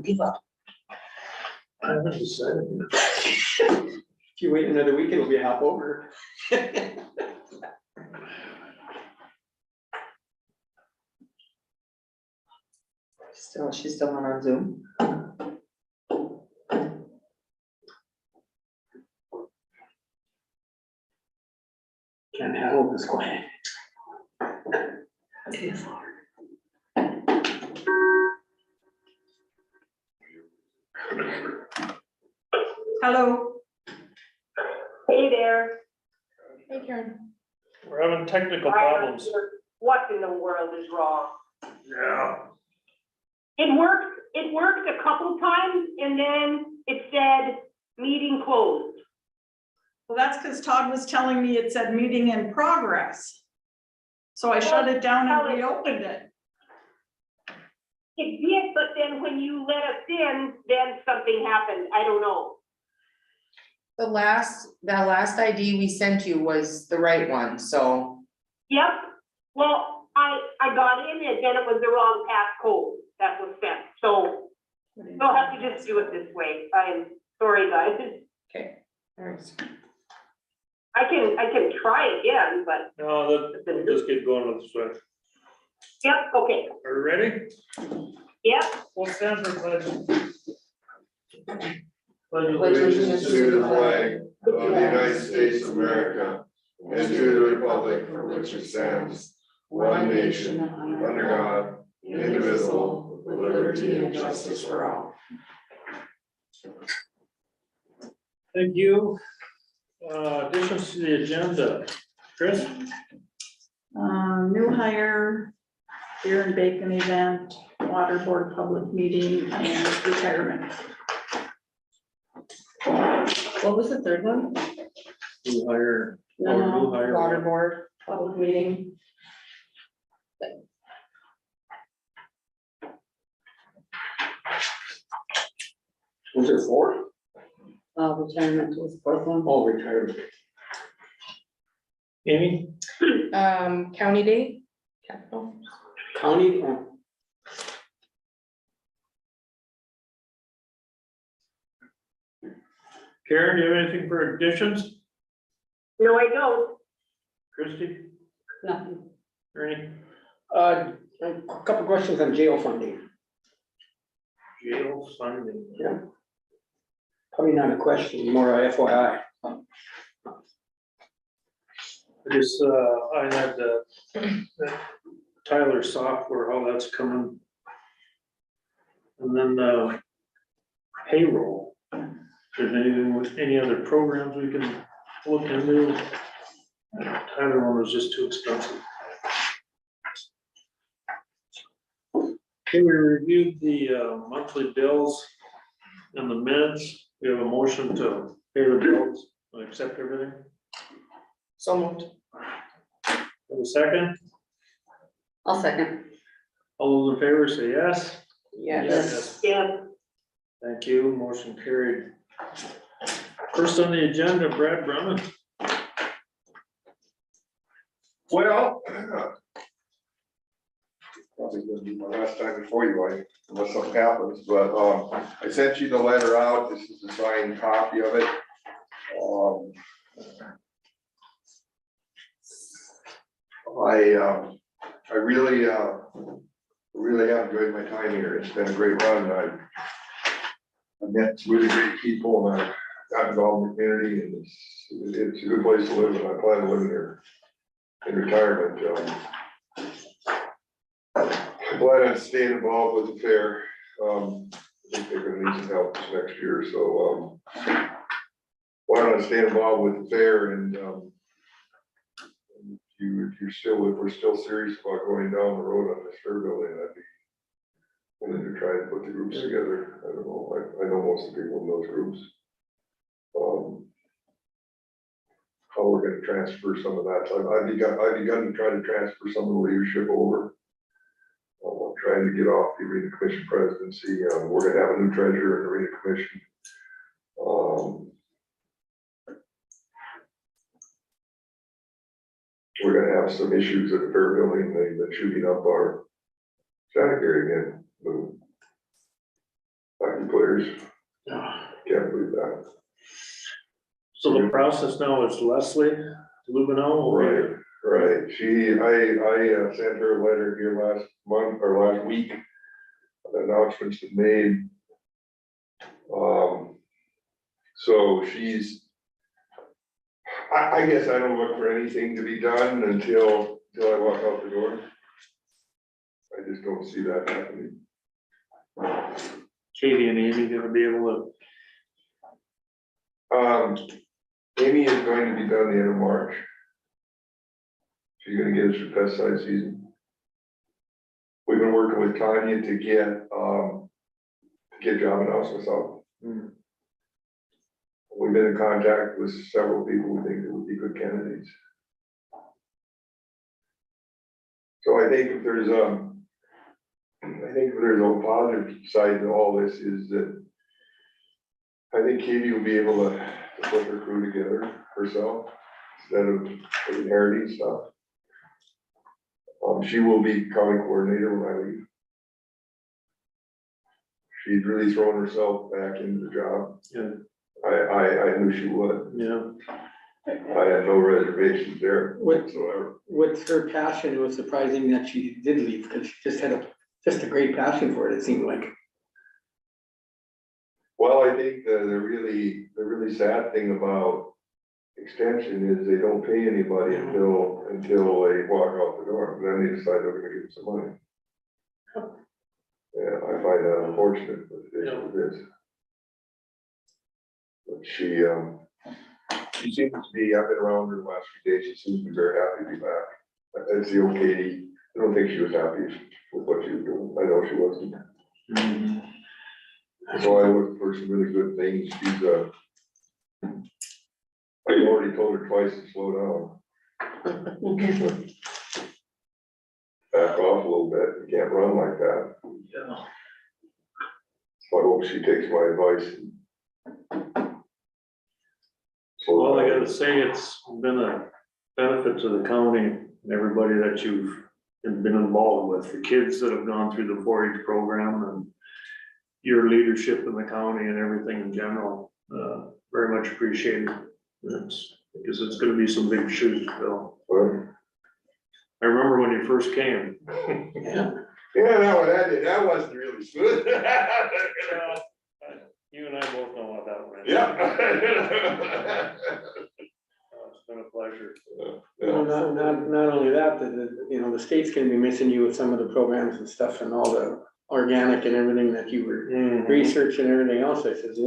give up. I haven't decided yet. If you wait another week, it'll be half over. She's still on our Zoom. Can't handle this quiet. Hello. Hey there. Hey, Karen. We're having technical problems. What in the world is wrong? Yeah. It worked a couple times and then it said meeting closed. Well, that's because Todd was telling me it said meeting in progress. So I shut it down and reopened it. It did, but then when you let us in, then something happened. I don't know. That last ID we sent you was the right one, so. Yep. Well, I got in and then it was the wrong passcode that was sent. So you'll have to just do it this way. I'm sorry, guys. Okay. Thanks. I can try again, but No, we'll just get going with the switch. yep, okay. Are you ready? Yep. We'll stand for pledge. Allegiance to the flag of the United States of America and to the republic for which it stands, one nation, under God, indivisible, with liberty and justice for all. Thank you. Additions to the agenda. Chris? New hire, beer and bacon event, water board public meeting, and retirement. What was the third one? New hire. No, New hire. Water board. Public meeting. Was it 4? Retirement was the fourth one. Oh, retirement. Amy? County date? Capital. County, Karen, do you have anything for additions? No, I don't. Christie? Nothing. Ernie? a couple questions on jail funding. Jail funding. Yeah. Probably not a question, more a FYI. I just, I had that Tyler software, how that's coming. And then payroll. If there's anything with any other programs we can look into. Tyler one was just too expensive. Okay, we reviewed the monthly bills and the minutes. We have a motion to pay the bills and accept everything. So moved. Have a second? I'll second. All those in favor say yes. Yes. Yeah. Thank you, motion carried. First on the agenda, Brad Drummond. Well, probably gonna be my last time before you, unless something happens, but, I sent you the letter out. This is a signed copy of it. I really have enjoyed my time here. It's been a great run. I've met some really great people and I've gotten involved in the community, and it's a good place to live, and I plan to live here in retirement. I'm glad I'm staying involved with the fair. I think they're gonna need some help this next year, so why don't I stay involved with the fair, and if we're still serious about going down the road on this fair building, I'd be willing to try and put the groups together. I don't know, I know most of the people in those groups. How we're gonna transfer some of that time. I've begun to try to transfer some of the leadership over. I'm trying to get off the arena commission presidency. We're gonna have a new treasurer in the arena commission. We're gonna have some issues at the fair building. They've been shooting up our sanitary again. I years. Can't believe that. So the process now is Leslie Lubino, Right, right. I sent her a letter here last month or last week. The announcement's been made. So I guess I don't look for anything to be done until I walk out the door. I just don't see that happening. Katie and Amy gonna be able Amy is going to be done the end of March. She's gonna get us through pesticide season. We've been working with Tanya to get job announcements out. to. We've been in contact with several people we think that would be good candidates. So I think if there's a positive side to all this is that I think Katie will be able to put her crew together herself instead of inheriting stuff. She will be county coordinator when I leave. She's really thrown herself back into the job. Yeah. I knew she would. Yeah, I had no reservations there whatsoever. With her passion, it was surprising that she did leave, because she just had a great passion for it, it seemed like. Well, I think the really sad thing about extension is they don't pay anybody until they walk out the door, then they decide they're gonna give them some money. Yeah, I find that unfortunate, but it is what it is. But she seems to be, I've been around her the last few days, she seems to be very happy to be back. That's the old Katie, I don't think she was happy with what she was doing, I know she wasn't. So I look for some really good things, I've already told her twice to slow down. Back off a little bit, you can't run like that. yeah. So I hope she takes my advice. Well, I gotta say, it's been a benefit to the county and everybody that you've been involved with, the kids that have gone through the 4-H program and your leadership in the county and everything in general, very much appreciated. Because it's gonna be some big shoes to fill. Well, I remember when you first came. Yeah. yeah, that wasn't really smooth. You and I both know what that meant. Yeah. It's been a pleasure. Well, not only that, the state's gonna be missing you with some of the programs and stuff and all the organic and everything that you were researching and everything else. I says,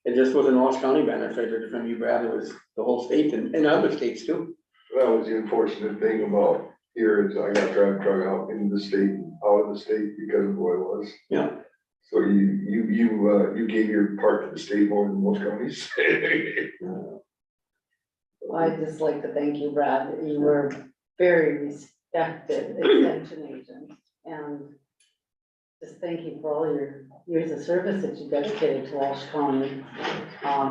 it just wasn't Walsh County benefited from you, Brad, it was the whole state and other states too. That was the unfortunate thing about here is I got drug out into the state and out of the state because of who I was. Yeah. So you gave your part to the state more than most counties. I'd just like to thank you, Brad. You were very respected extension agent, and just thank you for all your years of service that you dedicated to Walsh County.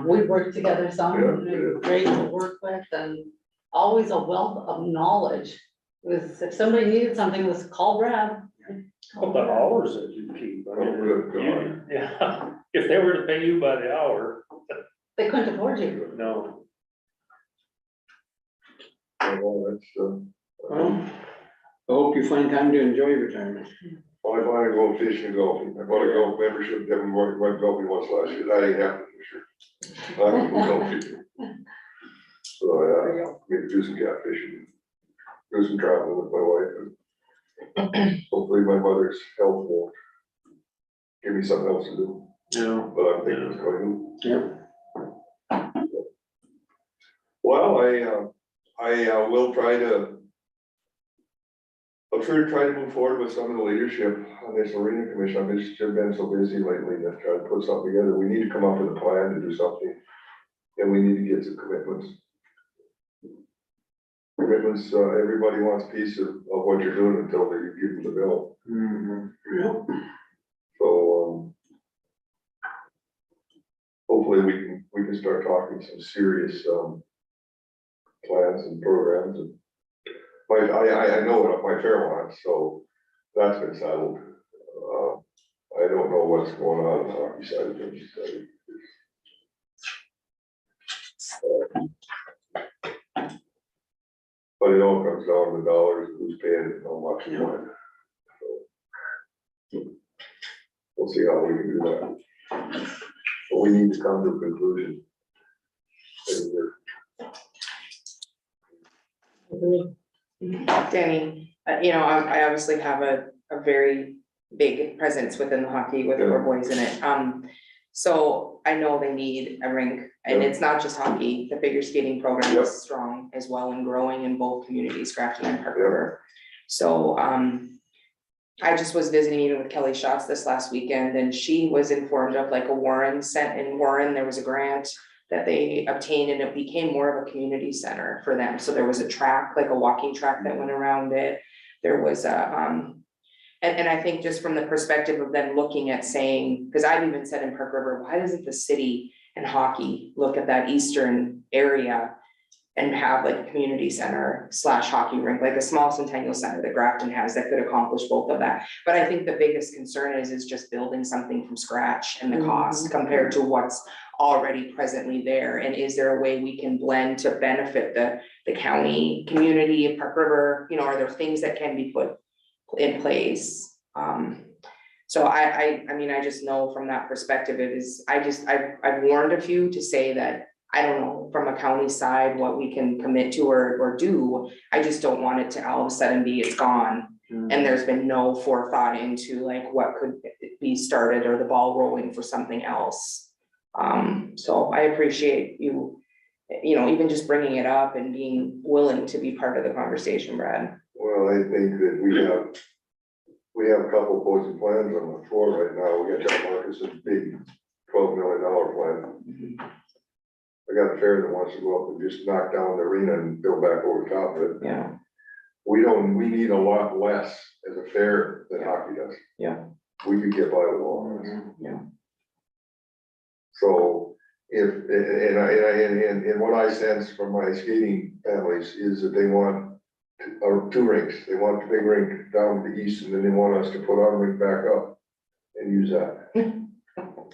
We worked together some, and you were great to work with, and always a wealth of knowledge. It was, if somebody needed something, it was call Brad. But the hours that you keep, I mean, Oh, good God. yeah, if they were to pay you by the hour, They couldn't afford you. no. Well, that's, Well, I hope you find time to enjoy retirement. I want to go fishing and golfing. I bought a golf membership, then went golfing once last year. That ain't happening this year. I don't go golfing. So, yeah, maybe do some catfishing, do some traveling with my wife, and hopefully my mother's health won't give me something else to do, Yeah. but I'm thinking it's going to. Yeah. Well, I will try to. I'll try to move forward with some of the leadership on this arena commission. I've just been so busy lately to try to put something together. We need to come up with a plan to do something. And we need to get some commitments. Commitments, everybody wants a piece of what you're doing until they give them the bill. So, hopefully we can start talking some serious, plans and programs and. I know what my fair wants, so that's been settled. I don't know what's going on the hockey side of things. But it all comes down to dollars, who's paying it, how much you want. So, we'll see how we can do that. But we need to come to a conclusion. Danny, I obviously have a very big presence within the hockey with our boys in it. So I know they need a rink, and it's not just hockey, the figure skating program Yep. is strong as well and growing in both communities, Grafton and Park River. So, I just was visiting even with Kelly Schatz this last weekend, and she was informed of like a Warren sent in Warren, there was a grant that they obtained, and it became more of a community center for them. So there was a track, like a walking track that went around it. There was a, and I think just from the perspective of them looking at saying, because I've even said in Park River, why doesn't the city and hockey look at that eastern area and have like a community center / hockey rink, like a small Centennial Center that Grafton has that could accomplish both of that. But I think the biggest concern is just building something from scratch and the cost compared to what's already presently there. And is there a way we can blend to benefit the county, community of Park River? Are there things that can be put in place? So I mean, I just know from that perspective, I've warned a few to say that I don't know from a county side what we can commit to or do. I just don't want it to all of a sudden be it's gone. And there's been no forethought into like what could be started or the ball rolling for something else. So I appreciate you, even just bringing it up and being willing to be part of the conversation, Brad. Well, I think that we have a couple opposing plans on the floor right now. We got John Marcus's big $12 million plan. I got a fair that wants to go up and just knock down the arena and build back over the top of it. Yeah. We need a lot less as a fair than hockey does. Yeah. We could get by with all of this. Yeah. So and what I sense from my skating families is that they want two rinks. They want the big rink down to the east, and then they want us to put our rink back up and use that.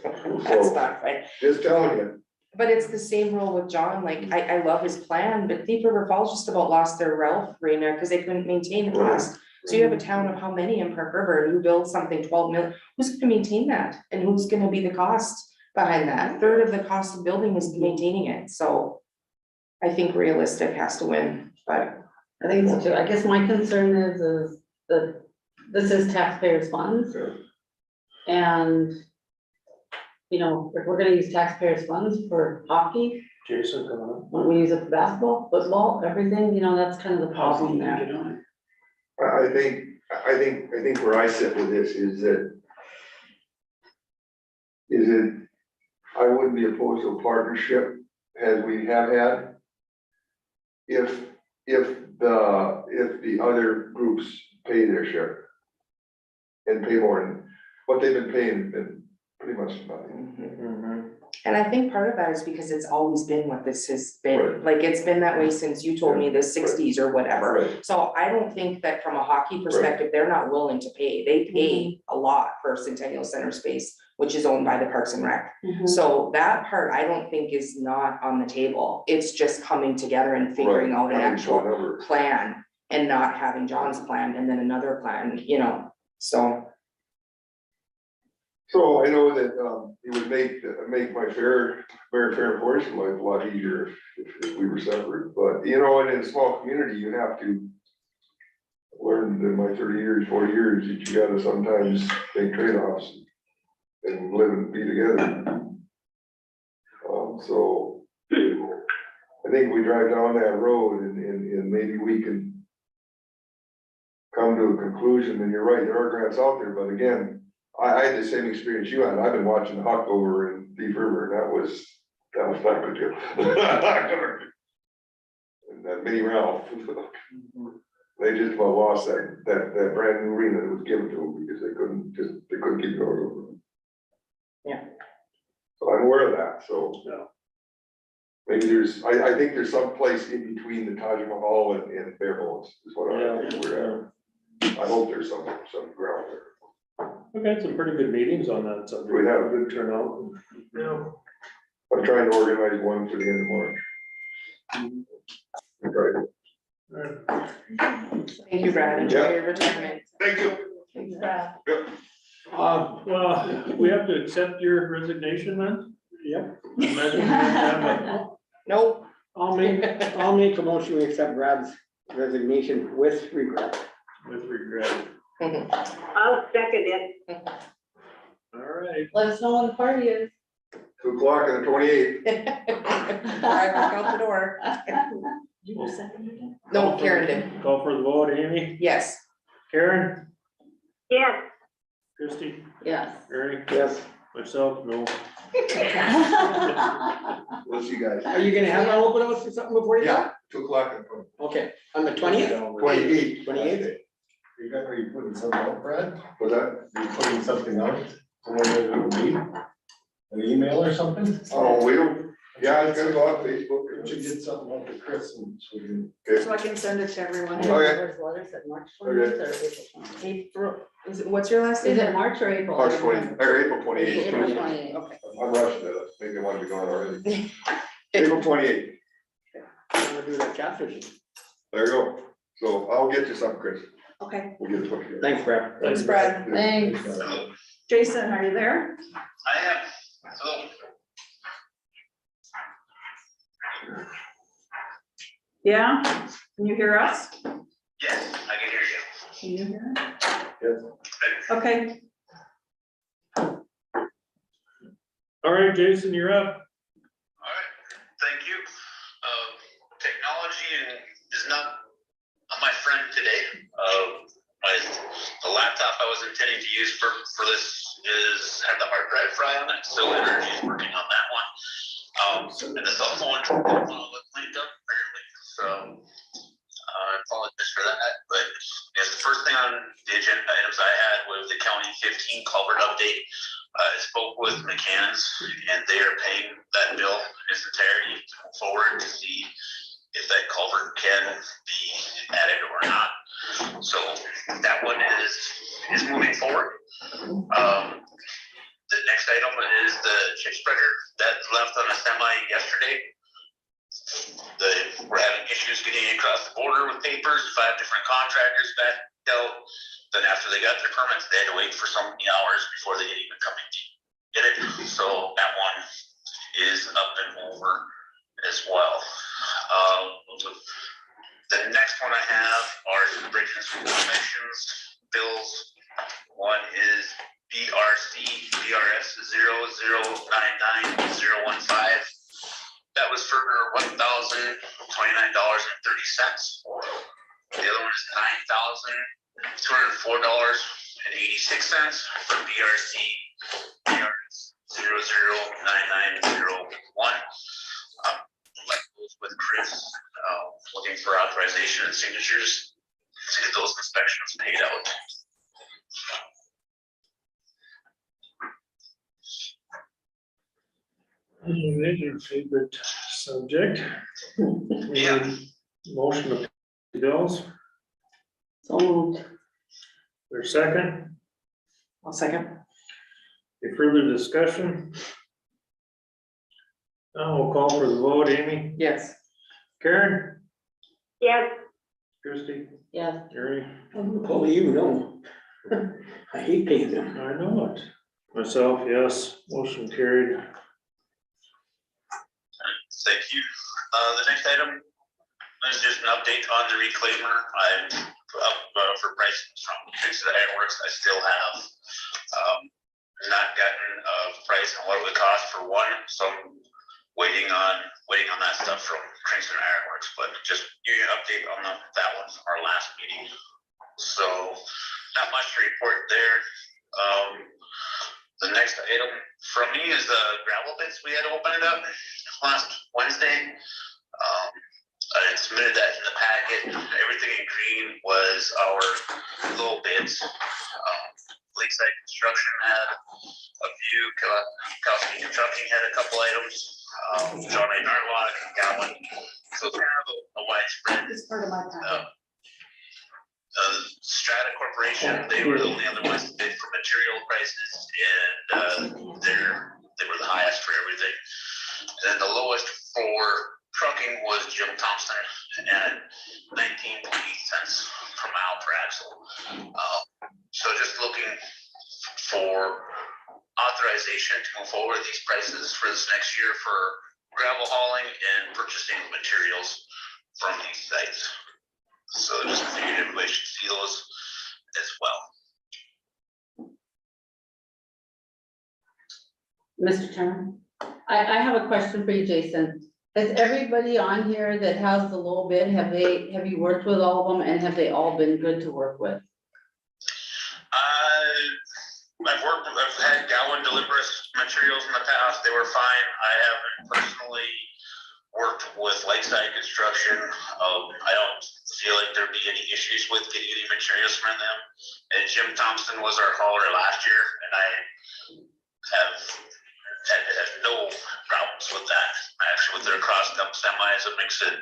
That's not right. Just telling you. But it's the same rule with John, like, I love his plan, but Thief River Falls just about lost their Ralph arena because they couldn't maintain the cost. So you have a town of how many in Park River, and you build something 12 million, who's gonna maintain that? And who's gonna be the cost behind that? Third of the cost of building is maintaining it, so I think realistic has to win, but. I think so too. I guess my concern is that this is taxpayers' funds. And, if we're gonna use taxpayers' funds for hockey, Jason, come on. when we use it for basketball, football, everything, that's kind of the problem there. I think where I sit with this is that I wouldn't be opposed to a partnership as we have had. If the other groups pay their share and pay more than what they've been paying, been pretty much nothing. And I think part of that is because it's always been what this has been, Right. like, it's been that way since you told me the 60s or whatever. Right. So I don't think that from a hockey perspective, they're not willing to pay. They pay a lot for Centennial Center space, which is owned by the Parks and Rec. So that part, I don't think is not on the table. It's just coming together and figuring out an actual plan and not having John's plan and then another plan, so. So I know that it would make my very fair portion life a lot easier if we were separate, but and in a small community, you have to learn in my 30 years, 40 years, that you gotta sometimes make trade-offs and live and be together. So I think we drive down that road and maybe we can come to a conclusion, and you're right, there are grants out there, but again, I had the same experience you had. I've been watching Huck over in Thief River, and that was not good deal. And that mini Ralph, they just about lost that brand new arena that was given to them because they couldn't keep going over. Yeah. So I'm aware of that, so. Maybe I think there's some place in between the Taj Mahal and Bare Bones is what I think we're at. I hope there's some ground there. We've had some pretty good meetings on that subject. We have. Good turnout. Yeah. I'm trying to organize one for the end of March. Right. Thank you, Brad, enjoy your retirement. Thank you. Thanks, Brad. Well, we have to accept your resignation then? Yep, Imagine we have a- Nope. I'll make a motion to accept Brad's resignation with regret. With regret. I'll second it. All right. Let us know when the party is. 2 o'clock on the 28th. I walk out the door. You were seconding it? No, Karen did. Call for the vote, Amy, Yes. Karen, Yes, Christie, Yes. Ernie, Yes. myself, no. We'll see you guys. Are you gonna have an open house or something before you go? Yeah, 2 o'clock on the Okay, on the 20th? 28th. 28th? Are you putting something out, Brad? Was that? Are you putting something out? Somewhere that it would be? An email or something? Oh, yeah, it's gonna go on Facebook. We should get something out to Chris and so we can. So I can send it to everyone. Okay. Where's letters at March 20th or April 20th? April, what's your last name? Is it March or April? March 20, or April 28th. April 28th. Okay. I'm rushing it, maybe I want to be gone already. April 28th, I'm gonna do that cat fishing. there you go. So I'll get you something, Chris. Okay. We'll get it put together. Thanks, Brad. Thanks, Brad. Thanks. Jason, are you there? I am, hello. Yeah? Can you hear us? Yes, I can hear you. Can you hear? Yes. Okay, All right, Jason, you're up. All right, thank you. Technology is not my friend today. The laptop I was intending to use for this had the hard drive fry on it, so Energy is working on that one. And the cell phone didn't want to look cleaned up apparently, so I apologize for that. But yes, the first thing on the agenda items I had was the County 15 culvert update. I spoke with McCann's and they are paying that bill in its entirety to move forward to see if that culvert can be added or not. So that one is moving forward. The next item is the chip spreader that left on a semi yesterday. We're having issues getting across the border with papers. 5 different contractors backed out. Then after they got their permits, they had to wait for so many hours before they could even come and get it. So that one is up and over as well. The next one I have are some bridge and school connections bills. One is BRS 0099015. That was for $1,029.30. The other one is $9,204.86 for BRS 009901. Like those with Chris, looking for authorization and signatures to get those inspections paid out. Your favorite subject. Yeah. Motion of bills, So moved. there's second. I'll second. Any further discussion? Now we'll call for the vote, Amy, Yes. Karen, yes, Christie, Yes. Ernie. Well, you know, I hate paying them. I know it. Myself, yes, motion carried. Thank you. The next item is just an update on the reclaimer. I'm up for pricing from Fix It Ironworks. I still have not gotten a price on what it would cost for one, so I'm waiting on that stuff from Kingston Ironworks, but just give you an update on that one from our last meeting. So not much to report there. The next item from me is the gravel bits. We had to open it up last Wednesday. I submitted that in the packet. Everything in green was our low bids. Lakeside Construction had a few, Kowski Trucking had a couple items, John A. Narlock and Gowan. So it's kind of a widespread. it's part of my packet. Strata Corporation, they were the only other ones that bid for for material prices, and they were the highest for everything. And the lowest for trucking was Jim Thompson at 19.8 cents per mile per axle. So just looking for authorization to move forward these prices for this next year for gravel hauling and purchasing materials from these sites. So just figured everybody should see those as well. Mr. Chairman, I have a question for you, Jason. Has everybody on here that has the low bid, have you worked with all of them, and have they all been good to work with? I've had Gowan deliver us materials in the past. They were fine. I haven't personally worked with Lakeside Construction. I don't feel like there'd be any issues with getting any materials from them. And Jim Thompson was our hauler last year, and I have had no problems with that. Actually, with their cross dump semis, it makes it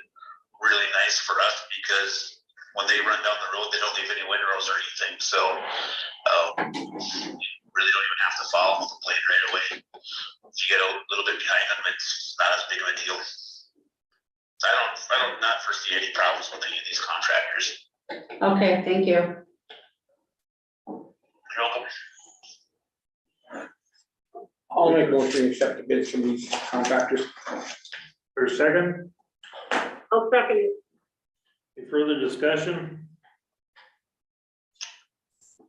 really nice for us because when they run down the road, they don't leave any windrows or anything. So really don't even have to follow the blade right away. If you get a little bit behind them, it's not as big of a deal. I don't not foresee any problems with any of these contractors. Okay, thank you. You're welcome. I'll make a motion to accept the bids from these contractors. For a second, I'll second it. any further discussion?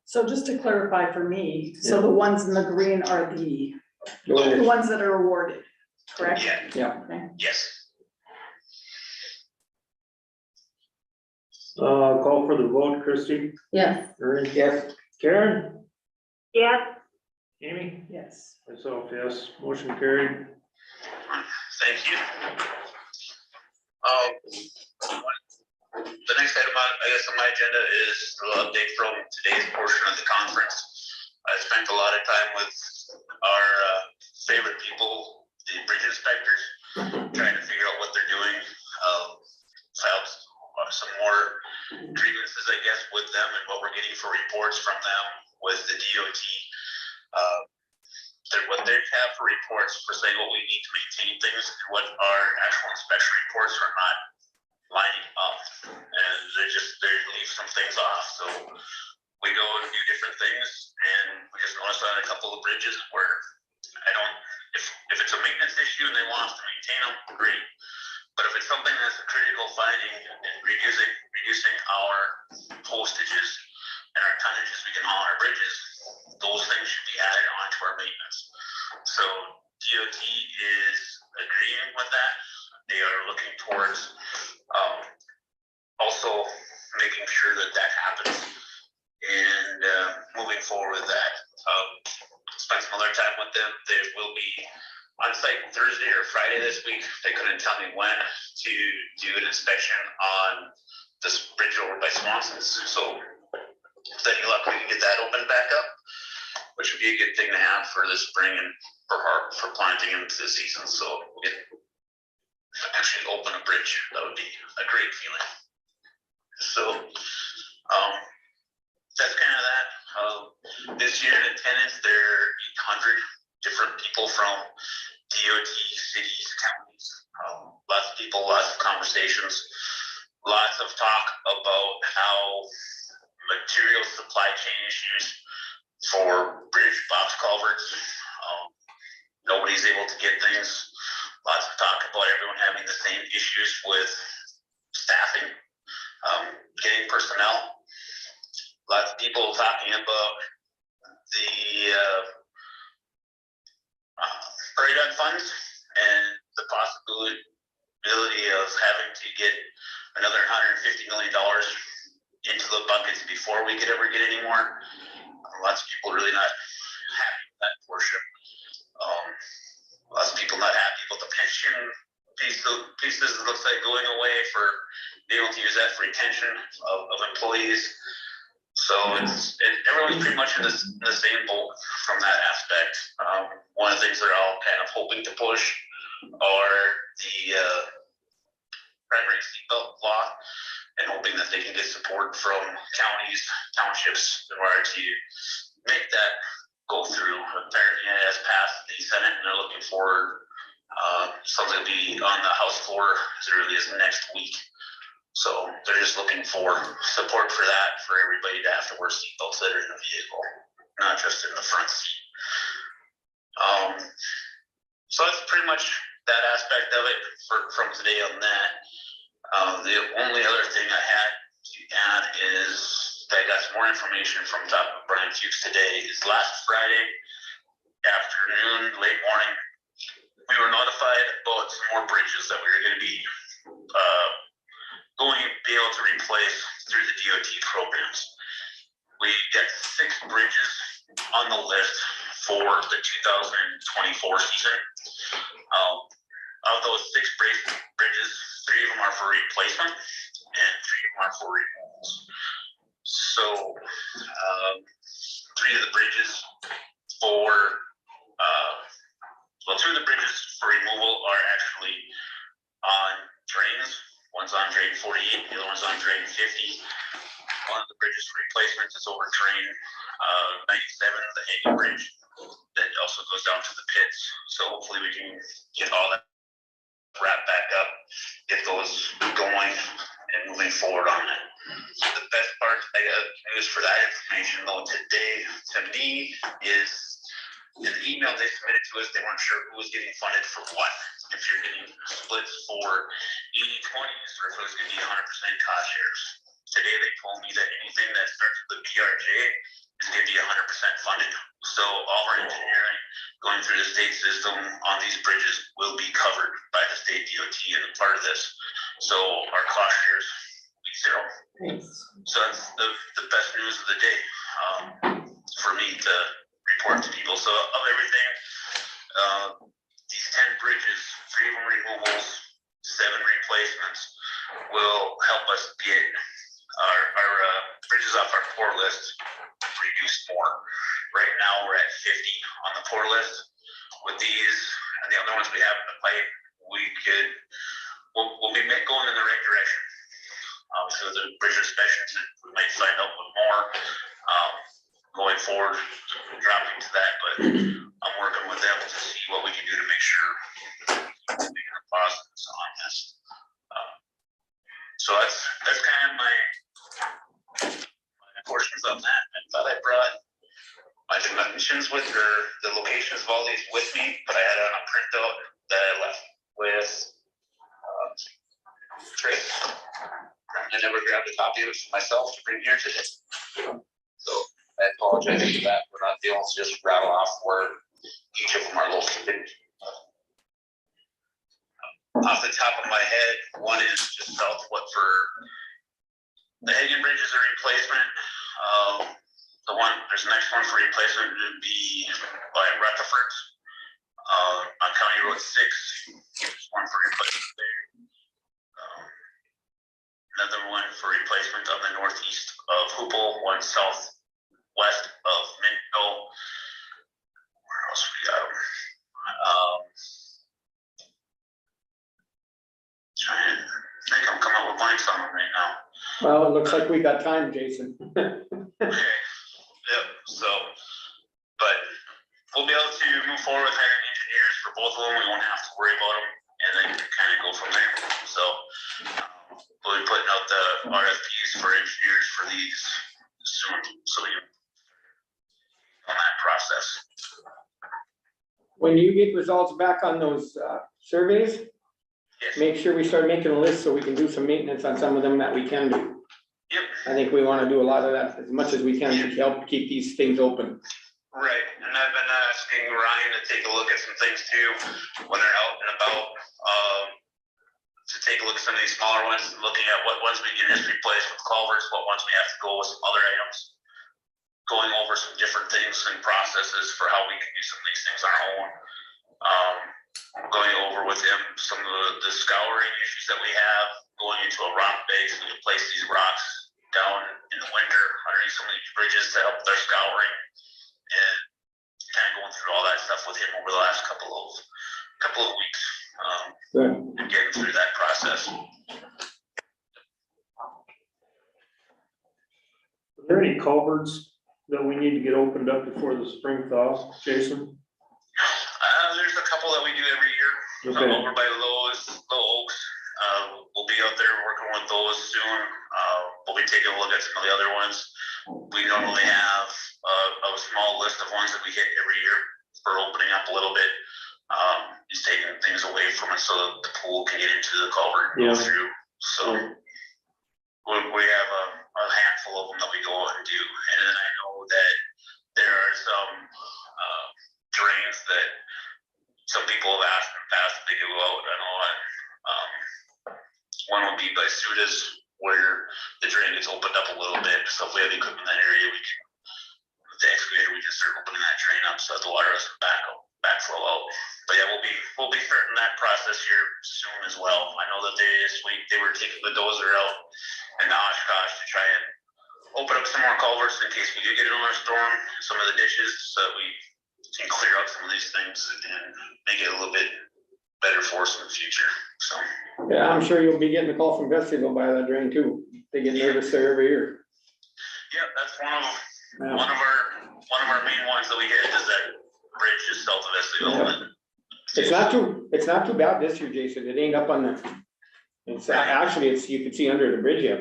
So just to clarify for me, so the ones in the green are the ones that are awarded, correct? Yeah, Yeah. Okay. yes. Call for the vote, Christie, Yes, Ernie, Yes. Karen, Yes, Amy, Yes. myself, yes, motion carried. Thank you. The next item on my agenda is the update from today's portion of the conference. I spent a lot of time with our favorite people, the bridge inspectors, trying to figure out what they're doing. Filed some more grievances, I guess, with them and what we're getting for reports from them with the DOT. What they have for reports for saying what we need to maintain things and what our actual inspection reports are not lining up, and they leave some things off. So we go and do different things, and we just noticed on a couple of bridges where if it's a maintenance issue and they want us to maintain them, great. But if it's something that's a critical finding and reducing our postages and our tonnages we can haul on our bridges, those things should be added onto our maintenance. So DOT is agreeing with that. They are looking towards also making sure that happens and moving forward with that. Spent some other time with them. They will be on site Thursday or Friday this week. They couldn't tell me when to do an inspection on this bridge over by Swanson's. So with any luck, we can get that opened back up, which would be a good thing to have for the spring and for planting into the season. So we can actually open a bridge. That would be a great feeling. So that's kind of that. This year in attendance, there are 800 different people from DOT, cities, counties, lots of people, lots of conversations, lots of talk about how material supply chain issues for bridge box culverts. Nobody's able to get things. Lots of talk about everyone having the same issues with staffing, getting personnel. Lots of people talking about the radon funds and the possibility of having to get another $150 million into the buckets before we could ever get any more. Lots of people really not happy with that portion. Lots of people not happy with the pension pieces. It looks like going away for being able to use that for retention of employees. So everyone's pretty much in the same boat from that aspect. One of the things they're all kind of hoping to push are the primary seatbelt law, and hoping that they can get support from counties, townships in order to make that go through. Apparently it has passed the Senate and they're looking for something to be on the House floor as early as next week. So they're just looking for support for that, for everybody to have to wear seatbelts that are in the vehicle, not just in the front seat. So that's pretty much that aspect of it from today on that. The only other thing I had to add is that I got some more information from Brian Fuchs today. Is last Friday afternoon, late morning, we were notified about some more bridges that we were going to be going to be able to replace through the DOT programs. We got 6 bridges on the list for the 2024 season. Of those 6 bridges, 3 of them are for replacement and 3 of them are for removals. So 3 of the bridges for, 2 of the bridges for removal are actually on drains. One's on drain 48, the other one's on drain 50. One of the bridges for replacement is over drain 97, the Hagen Bridge, that also goes down to the pits. So hopefully we can get all that wrapped back up, get those going and moving forward on it. The best part I got news for that information though today to me is in the email they submitted to us, they weren't sure who was getting funded for what. If you're getting splits for 80/20s or if it was going to be 100% cost shares. Today they told me that anything that starts with the BRJ is going to be 100% funded. So all our engineering going through the state system on these bridges will be covered by the state DOT and part of this. So our cost shares will be 0. So that's the best news of the day for me to report to people. So of everything, these 10 bridges, 3 of them removals, 7 replacements will help us get our bridges off our poor list reduced more. Right now we're at 50 on the poor list. With these and the other ones we have in the pipe, we'll be going in the right direction. So the bridge inspections, we might find out with more going forward, dropping to that, but I'm working with them to see what we can do to make sure we're making a positive on this. So that's kind of my portions on that. I thought I brought my dimensions with the locations of all these with me, but I had it on a printout that I left with Trace. I never grabbed a copy of it for myself to bring here today. So I apologize for that. We're not able to just rattle off where each of them are located. Off the top of my head, one is just south of what for the Hagen Bridge is a replacement. There's the next one for replacement would be by Rutherford on County Road 6. There's one for replacement there. Another one for replacement on the northeast of Hoople, one southwest of Mintville. Where else we got them? Trying to think I'm coming up with blanks on them right now. Well, it looks like we got time, Jason. Okay. Yep. So, but we'll be able to move forward with hiring engineers for both of them. We won't have to worry about them, and then kind of go from there. So we'll be putting out the RFPs for engineers for these soon. So you on that process. When you get results back on those surveys, Yes. make sure we start making a list so we can do some maintenance on some of them that we can do. Yep. I think we want to do a lot of that as much as we can to help keep these things open. Right, and I've been asking Ryan to take a look at some things too, when they're out and about, to take a look at some of these smaller ones, looking at what ones we can just replace with culverts, what ones we have to go with some other items. Going over some different things and processes for how we can do some of these things on our own. Going over with him some of the scouring issues that we have, going into a rock base, we can place these rocks down in the winter underneath some of these bridges to help with their scouring. And kind of going through all that stuff with him over the last couple of weeks, and getting through that process. Are there any culverts that we need to get opened up before the spring thaw, Jason? There's a couple that we do every year. Okay. Over by Low Oaks. We'll be out there working with those soon. We'll be taking a look at some of the other ones. We normally have a small list of ones that we hit every year for opening up a little bit. Just taking things away from it so that the pool can get into the culvert and go Yeah. through. So we have a handful of them that we go out and do. And then I know that there are some drains that some people have asked in the past if they could go out. I know one would be by Sudas where the drain gets opened up a little bit. So if we have equipment in that area, we can, with the excavator, we can start opening that drain up so that the water doesn't backflow out. But yeah, we'll be starting that process here soon as well. I know that this week they were taking the dozer out and Oshkosh to try and open up some more culverts in case we do get another storm, some of the ditches, so that we can clear out some of these things and make it a little bit better for us in the future, so. Yeah, I'm sure you'll be getting a call from Vesey to go by that drain too. They get nervous there every year. Yeah, that's one of our main ones that we hit is that bridge just south of Veseyville. It's not too bad this year, Jason. It ain't up on the, it's actually, you can see under the bridge yet.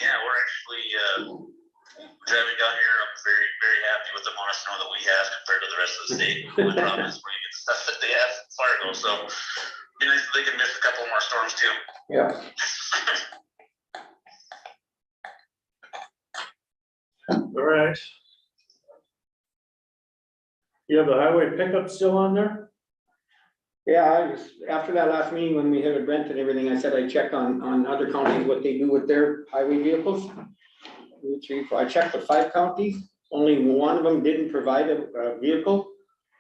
Yeah, we're actually, driving down here, I'm very, very happy with the amount of snow that we have compared to the rest of the state. The problem is when you get the stuff that they have in Fargo, so be nice if they can miss a couple more storms too. Yeah. All right. You have the highway pickup still on there? Yeah, after that last meeting, when we had it rent and everything, I said I'd check on other counties, what they do with their highway vehicles. 2, 3, 4, I checked the 5 counties, only one of them didn't provide a vehicle.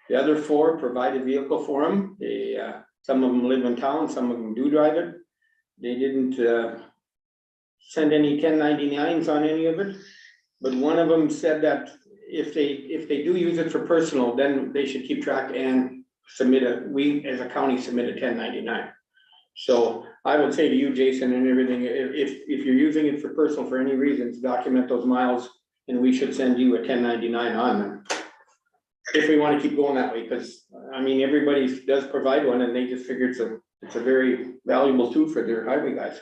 The other 4 provide a vehicle for them. They, some of them live in town, some of them do drive it. They didn't, send any 1099s on any of it. But one of them said that if they do use it for personal, then they should keep track and we as a county submit a 1099. So I would say to you, Jason, and everything, if you're using it for personal for any reasons, document those miles and we should send you a 1099 on them. If we want to keep going that way, because I mean, everybody does provide one and they just figure it's a very valuable tool for their highway guys.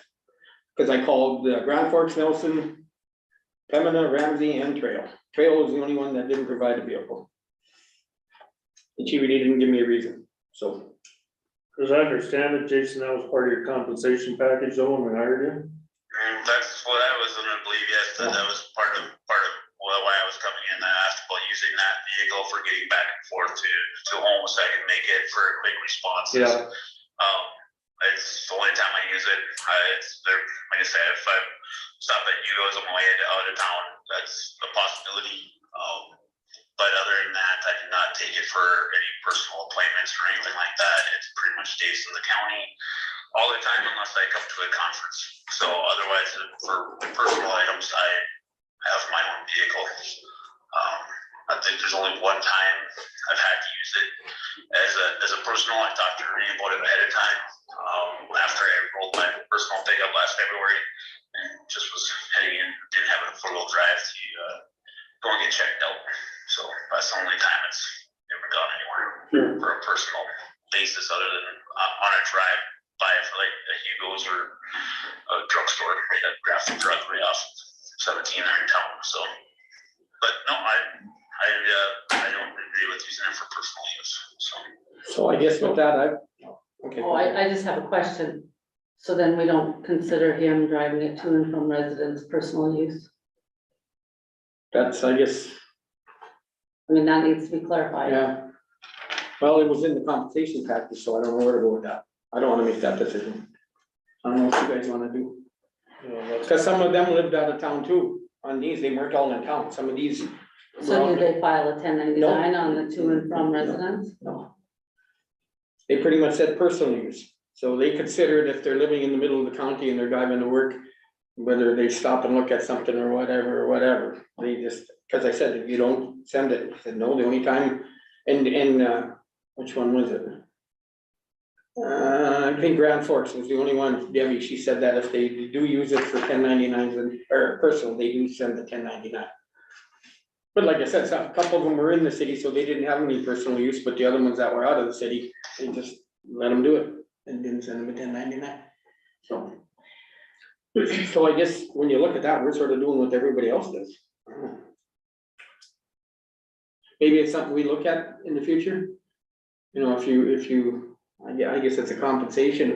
Because I called Grand Forks, Nelson, Pembina, Ramsey, and Trail. Trail was the only one that didn't provide a vehicle. And she really didn't give me a reason, so. As I understand it, Jason, that was part of your compensation package though when we hired you? That's what I was gonna believe, yes, that was part of why I was coming in. I asked about using that vehicle for getting back and forth to home so I can make it for quick responses. Yeah. It's the only time I use it. It's there, like I said, if I stop at you guys on my way out of town, that's a possibility. But other than that, I do not take it for any personal appointments or anything like that. It pretty much stays in the county all the time unless I come to a conference. So otherwise, for personal items, I have my own vehicle. I think there's only one time I've had to use it as a personal. I talked to Ernie about it ahead of time. After I rolled my personal pickup last February and just was heading in, didn't have a 4-wheel drive to go and get checked out. So that's the only time it's ever gone anywhere for a personal basis other than on a drive by for like a Hugo's or a drugstore, right? A graphic drug right off 17 there in town. So, but no, I don't agree with using it for personal use. So I guess with that, okay. Oh, I just have a question. So then we don't consider him driving it to and from residence personal use? That's, I guess, I mean, that needs to be clarified. yeah. Well, it was in the compensation package, so I don't know where to go with that. I don't wanna make that decision. I don't know what you guys wanna do. Cause some of them lived out of town too. On these, they weren't all in town. Some of these. So do they file a 1099 on the to and from residence? No. They pretty much said personal use. So they considered if they're living in the middle of the county and they're driving to work, whether they stop and look at something or whatever, they just, cause I said, if you don't send it, I said, no, the only time, and which one was it? I think Grand Forks was the only one, Debbie, she said that if they do use it for 1099s or personal, they do send the 1099. But like I said, a couple of them were in the city, so they didn't have any personal use, but the other ones that were out of the city, they just let them do it and didn't send them a 1099. So. So I guess when you look at that, we're sort of doing what everybody else does. I don't know. Maybe it's something we look at in the future. You know, if you, I guess it's a compensation.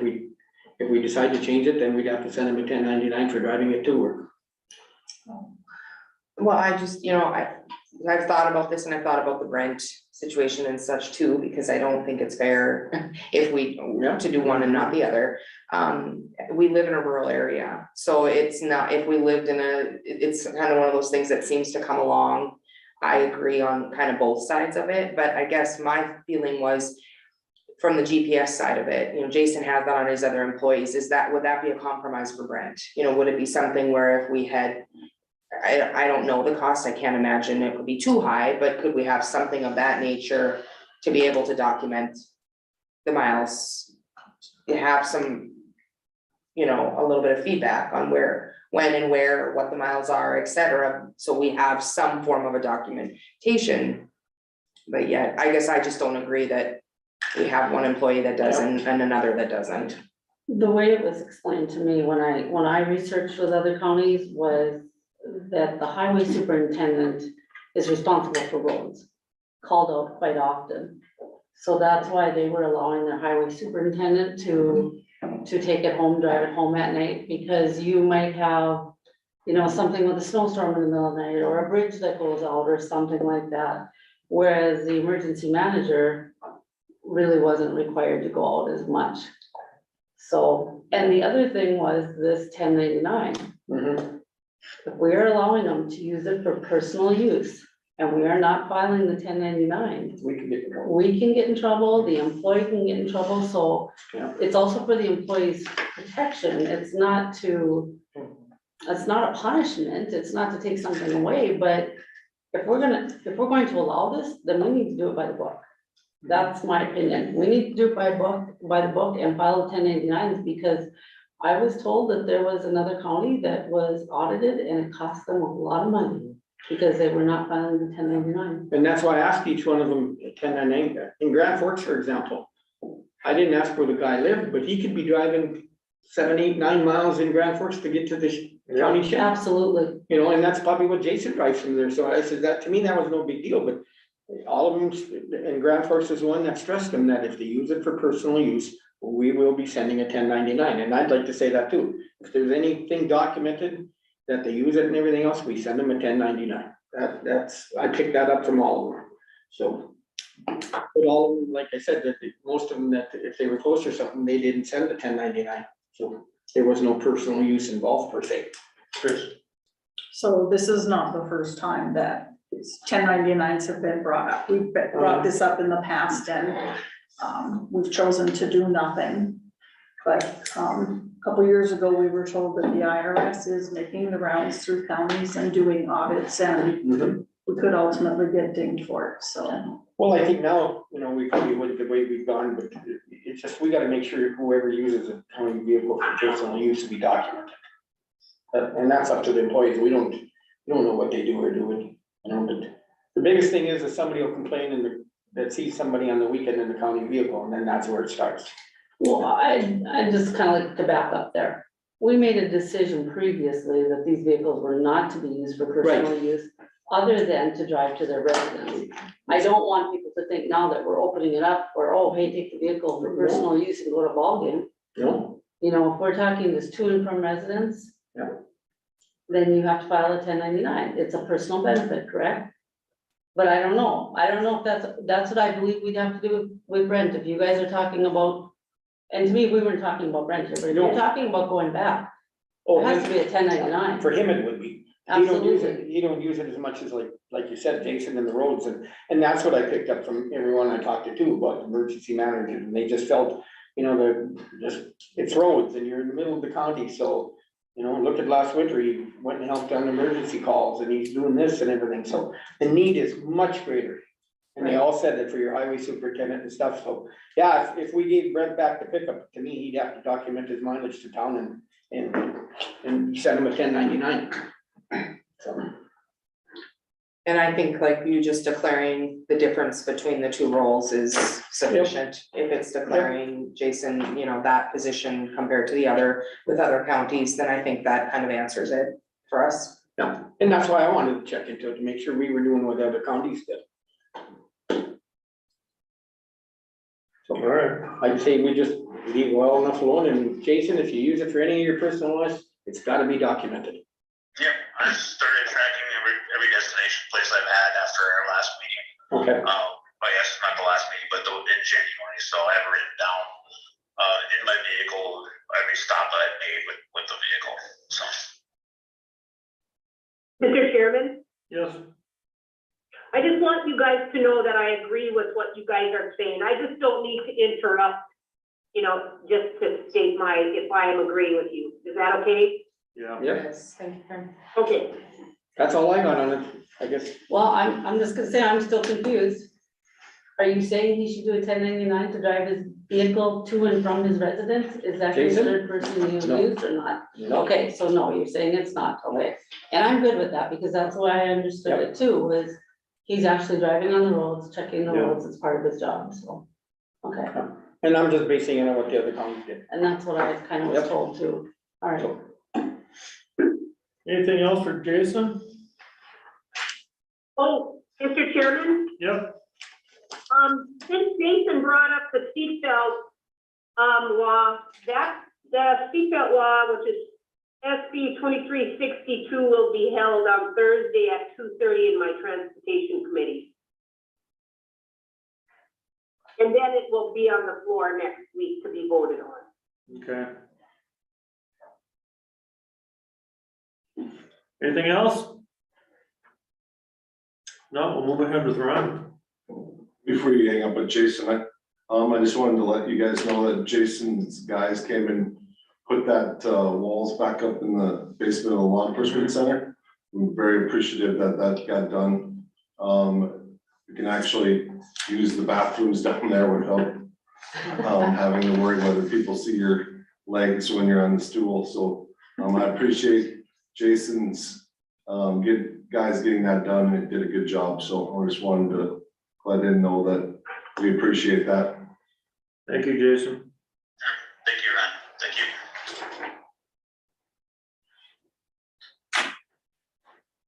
If we decide to change it, then we'd have to send them a 1099 for driving it to work. Well, I just, you know, I've thought about this and I've thought about the Brent situation and such too, because I don't think it's fair if we, to do one and not the other. We live in a rural area, so it's not, if we lived in it's kind of one of those things that seems to come along. I agree on kind of both sides of it, but I guess my feeling was from the GPS side of it, you know, Jason has that on his other employees, would that be a compromise for Brent? You know, would it be something where if we had, I don't know the cost, I can't imagine it would be too high, but could we have something of that nature to be able to document the miles? Have some, you know, a little bit of feedback on where, when and where, what the miles are, et cetera, so we have some form of a documentation. But yet, I guess I just don't agree that we have one employee that does and another that doesn't. The way it was explained to me when I researched with other counties was that the highway superintendent is responsible for roads, called out quite often. So that's why they were allowing their highway superintendent to take it home, drive it home at night, because you might have, you know, something with a snowstorm in the middle of the night or a bridge that goes out or something like that. Whereas the emergency manager really wasn't required to go out as much. So, and the other thing was this 1099. If we are allowing them to use it for personal use and we are not filing the 1099, We can get in trouble. we can get in trouble, the employee can get in trouble, so Yeah. it's also for the employee's protection. It's not a punishment, it's not to take something away, but if we're going to allow this, then we need to do it by the book. That's my opinion. We need to do it by the book and file 1099s, because I was told that there was another county that was audited and it cost them a lot of money because they were not filing the 1099. And that's why I asked each one of them 1099. In Grand Forks, for example, I didn't ask where the guy lived, but he could be driving 7, 8, 9 miles in Grand Forks to get to the county shed. Absolutely. You know, and that's probably what Jason drives from there. So I said that, to me, that was no big deal, but all of them, and Grand Forks is one that stressed them that if they use it for personal use, we will be sending a 1099. And I'd like to say that too. If there's anything documented that they use it and everything else, we send them a 1099. I picked that up from all of them. So, but all of them, like I said, that most of them, that if they were close or something, they didn't send the 1099. So there was no personal use involved per se. Chris, So this is not the first time that 1099s have been brought up. We've brought this up in the past and we've chosen to do nothing. But a couple years ago, we were told that the IRS is making the rounds through counties and doing audits, and we could ultimately get dinged for it, so. Well, I think now, you know, we probably would, the way we've gone, but it's just, we gotta make sure whoever uses a county vehicle for personal use to be documented. And that's up to the employees. We don't know what they do or do it, you know, but the biggest thing is that somebody will complain and that sees somebody on the weekend in the county vehicle, and then that's where it starts. Well, I just kind of like to back up there. We made a decision previously that these vehicles were not to be used for personal use, other than to drive to their residence. I don't want people to think now that we're opening it up for, oh, hey, take the vehicle for personal use and go to a ball game. No. You know, if we're talking this to and from residence. Yeah. Then you have to file a 1099. It's a personal benefit, correct? But I don't know if that's what I believe we'd have to do with Brent. If you guys are talking about, and to me, we weren't talking about Brent, but if you're talking about going back, Oh, it has to be a 1099. for him, it would be. Absolutely. You don't use it as much as like you said, Jason, in the roads, and that's what I picked up from everyone I talked to too, about emergency managers, and they just felt, you know, it's roads and you're in the middle of the county, so, you know, look at last winter, he went and helped on emergency calls and he's doing this and everything, so the need is much greater. And they all said that for your highway superintendent and stuff, so, yeah, if we gave Brent back the pickup, to me, he'd have to document his mileage to town and send him a 1099. So. And I think like you just declaring the difference between the two roles is sufficient. If it's declaring Jason, you know, that position compared to the other with other counties, then I think that kind of answers it for us. Yeah, and that's why I wanted to check into it, to make sure we were doing what other counties did. All right, I'd say we just leave well enough alone, and Jason, if you use it for any of your personal life, it's gotta be documented. Yeah, I started tracking every destination place I've had after our last meeting. Okay. I guess not the last meeting, but in January, so I have written down, in my vehicle, every stop that I've made with the vehicle, so. Mr. Chairman, yes, I just want you guys to know that I agree with what you guys are saying. I just don't need to interrupt, you know, just to state if I am agreeing with you. Is that okay? yeah. Yep, Yes, thank you, Karen. Okay. that's all I got on it, I guess. Well, I'm just gonna say, I'm still confused. Are you saying he should do a 1099 to drive his vehicle to and from his residence? Is that Jason? considered personal use No. or not? No. Okay, so no, you're saying it's not, okay. And I'm good with that, because that's why I understood it too, was he's actually driving on the roads, checking the Yeah. roads, it's part of his job, so. Okay, And I'm just basing it on what the other counties did. and that's what I kind of was Yep. told too. All right. Anything else for Jason? Oh, Mr. Chairman, Yep, since Jason brought up the seatbelt, law, the seatbelt law, which is SB 2362, will be held on Thursday at 2:30 in my transportation committee. And then it will be on the floor next week to be voted on. okay. Anything else? No, we'll move ahead with Ron. Before you hang up with Jason, I just wanted to let you guys know that Jason's guys came and put that walls back up in the basement of the law enforcement center. I'm very appreciative that that got done. You can actually use the bathrooms down there without having to worry whether people see your legs when you're on the stool. So I appreciate Jason's guys getting that done. They did a good job. So I just wanted to let him know that we appreciate that. Thank you, Jason. Thank you, Ron, thank you.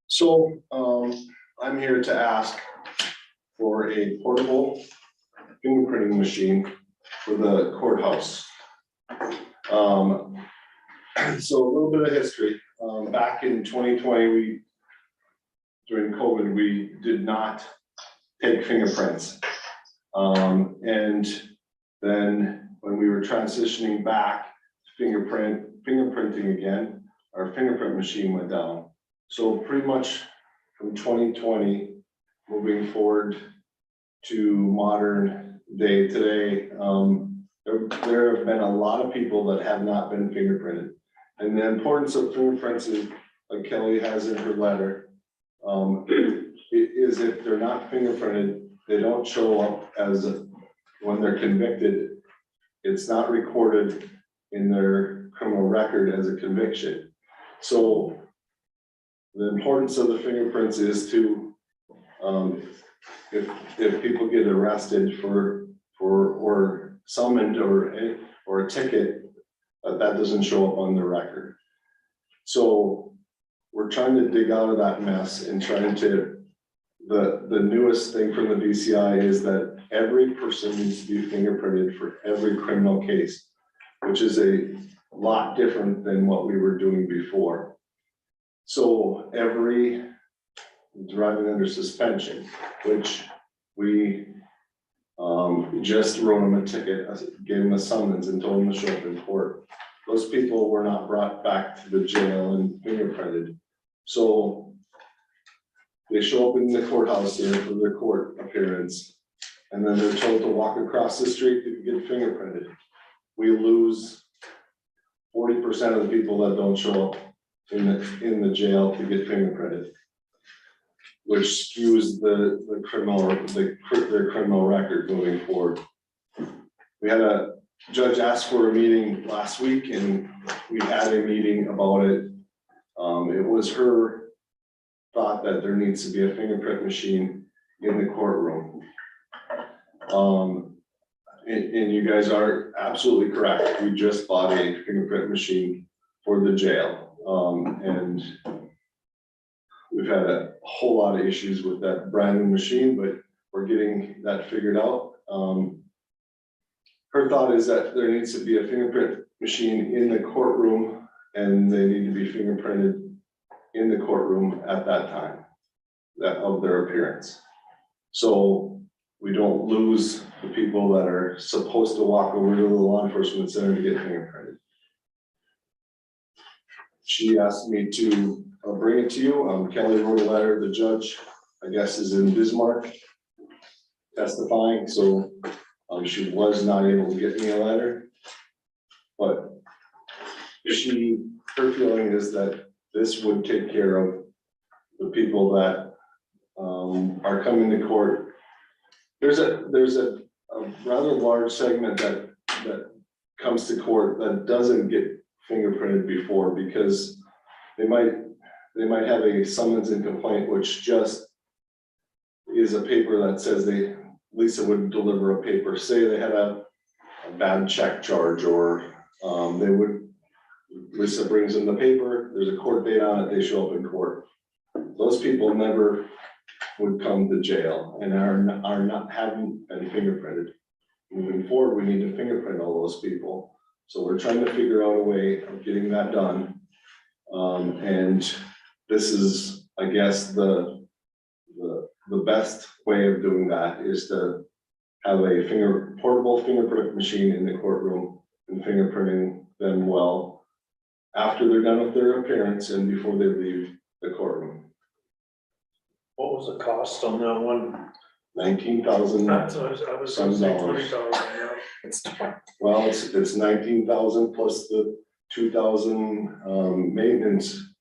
So I'm here to ask for a portable fingerprinting machine for the courthouse. So a little bit of history. Back in 2020, during COVID, we did not take fingerprints. And then when we were transitioning back to fingerprinting again, our fingerprint machine went down. So pretty much from 2020, moving forward to modern day today, there have been a lot of people that have not been fingerprinted. And the importance of fingerprints is, like Kelly has in her letter, is if they're not fingerprinted, they don't show up as when they're convicted. It's not recorded in their criminal record as a conviction. So the importance of the fingerprints is to, if people get arrested for or summoned or a ticket, that doesn't show up on the record. So we're trying to dig out of that mess and trying to, the newest thing from the DCI is that every person needs to be fingerprinted for every criminal case, which is a lot different than what we were doing before. So every driving under suspension, which we just wrote them a ticket, gave them a summons and told them to show up in court. Those people were not brought back to the jail and fingerprinted. So they show up in the courthouse there for their court appearance, and then they're told to walk across the street to get fingerprinted. We lose 40% of the people that don't show up in the jail to get fingerprinted, which skews their criminal record moving forward. We had a judge ask for a meeting last week, and we had a meeting about it. It was her thought that there needs to be a fingerprint machine in the courtroom. And you guys are absolutely correct. We just bought a fingerprint machine for the jail. And we've had a whole lot of issues with that brand new machine, but we're getting that figured out. Her thought is that there needs to be a fingerprint machine in the courtroom, and they need to be fingerprinted in the courtroom at that time of their appearance. So we don't lose the people that are supposed to walk over to the law enforcement center to get fingerprinted. She asked me to bring it to you. Kelly wrote a letter. The judge, I guess, is in Bismarck testifying, so she was not able to get me a letter. But her feeling is that this would take care of the people that are coming to court. There's a rather large segment that comes to court that doesn't get fingerprinted before, because they might have a summons and complaint, which just is a paper that says Lisa would deliver a paper, say they had a bad check charge, or Lisa brings in the paper, there's a court date on it, they show up in court. Those people never would come to jail and haven't been fingerprinted. Moving forward, we need to fingerprint all those people. So we're trying to figure out a way of getting that done. And this is, I guess, the best way of doing that is to have a portable fingerprint machine in the courtroom and fingerprinting them well after they're done with their appearance and before they leave the courtroom. What was the cost on that one? 19,000. I was gonna say 20,000, yeah. It's 20. Well, it's 19,000 plus the 2,000 maintenance,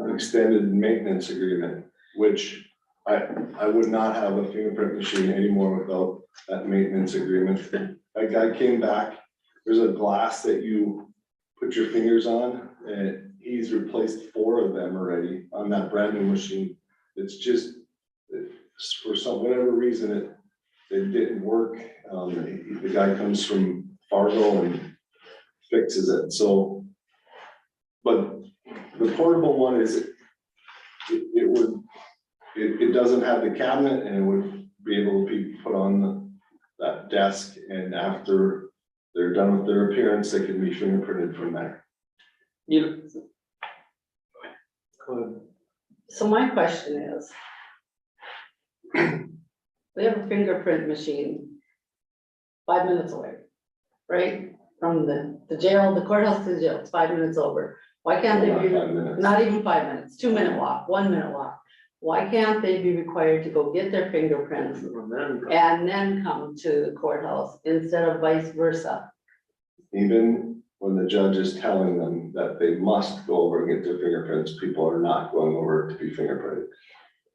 extended maintenance agreement, which I would not have a fingerprint machine anymore without that maintenance agreement. That guy came back, there's a glass that you put your fingers on, and he's replaced 4 of them already on that brand new machine. It's just, for whatever reason, it didn't work. The guy comes from Fargo and fixes it, so. But the portable one is, it doesn't have the cabinet, and it would be able to be put on that desk, and after they're done with their appearance, they can be fingerprinted from there. So my question is, we have a fingerprint machine 5 minutes away, right? From the jail, the courthouse to the jail, it's 5 minutes over. Why can't they Not be, 5 minutes. not even 5 minutes, 2-minute walk, 1-minute walk? Why can't they be required to go get their fingerprints and then come to the courthouse instead of vice versa? Even when the judge is telling them that they must go over and get their fingerprints, people are not going over to be fingerprinted.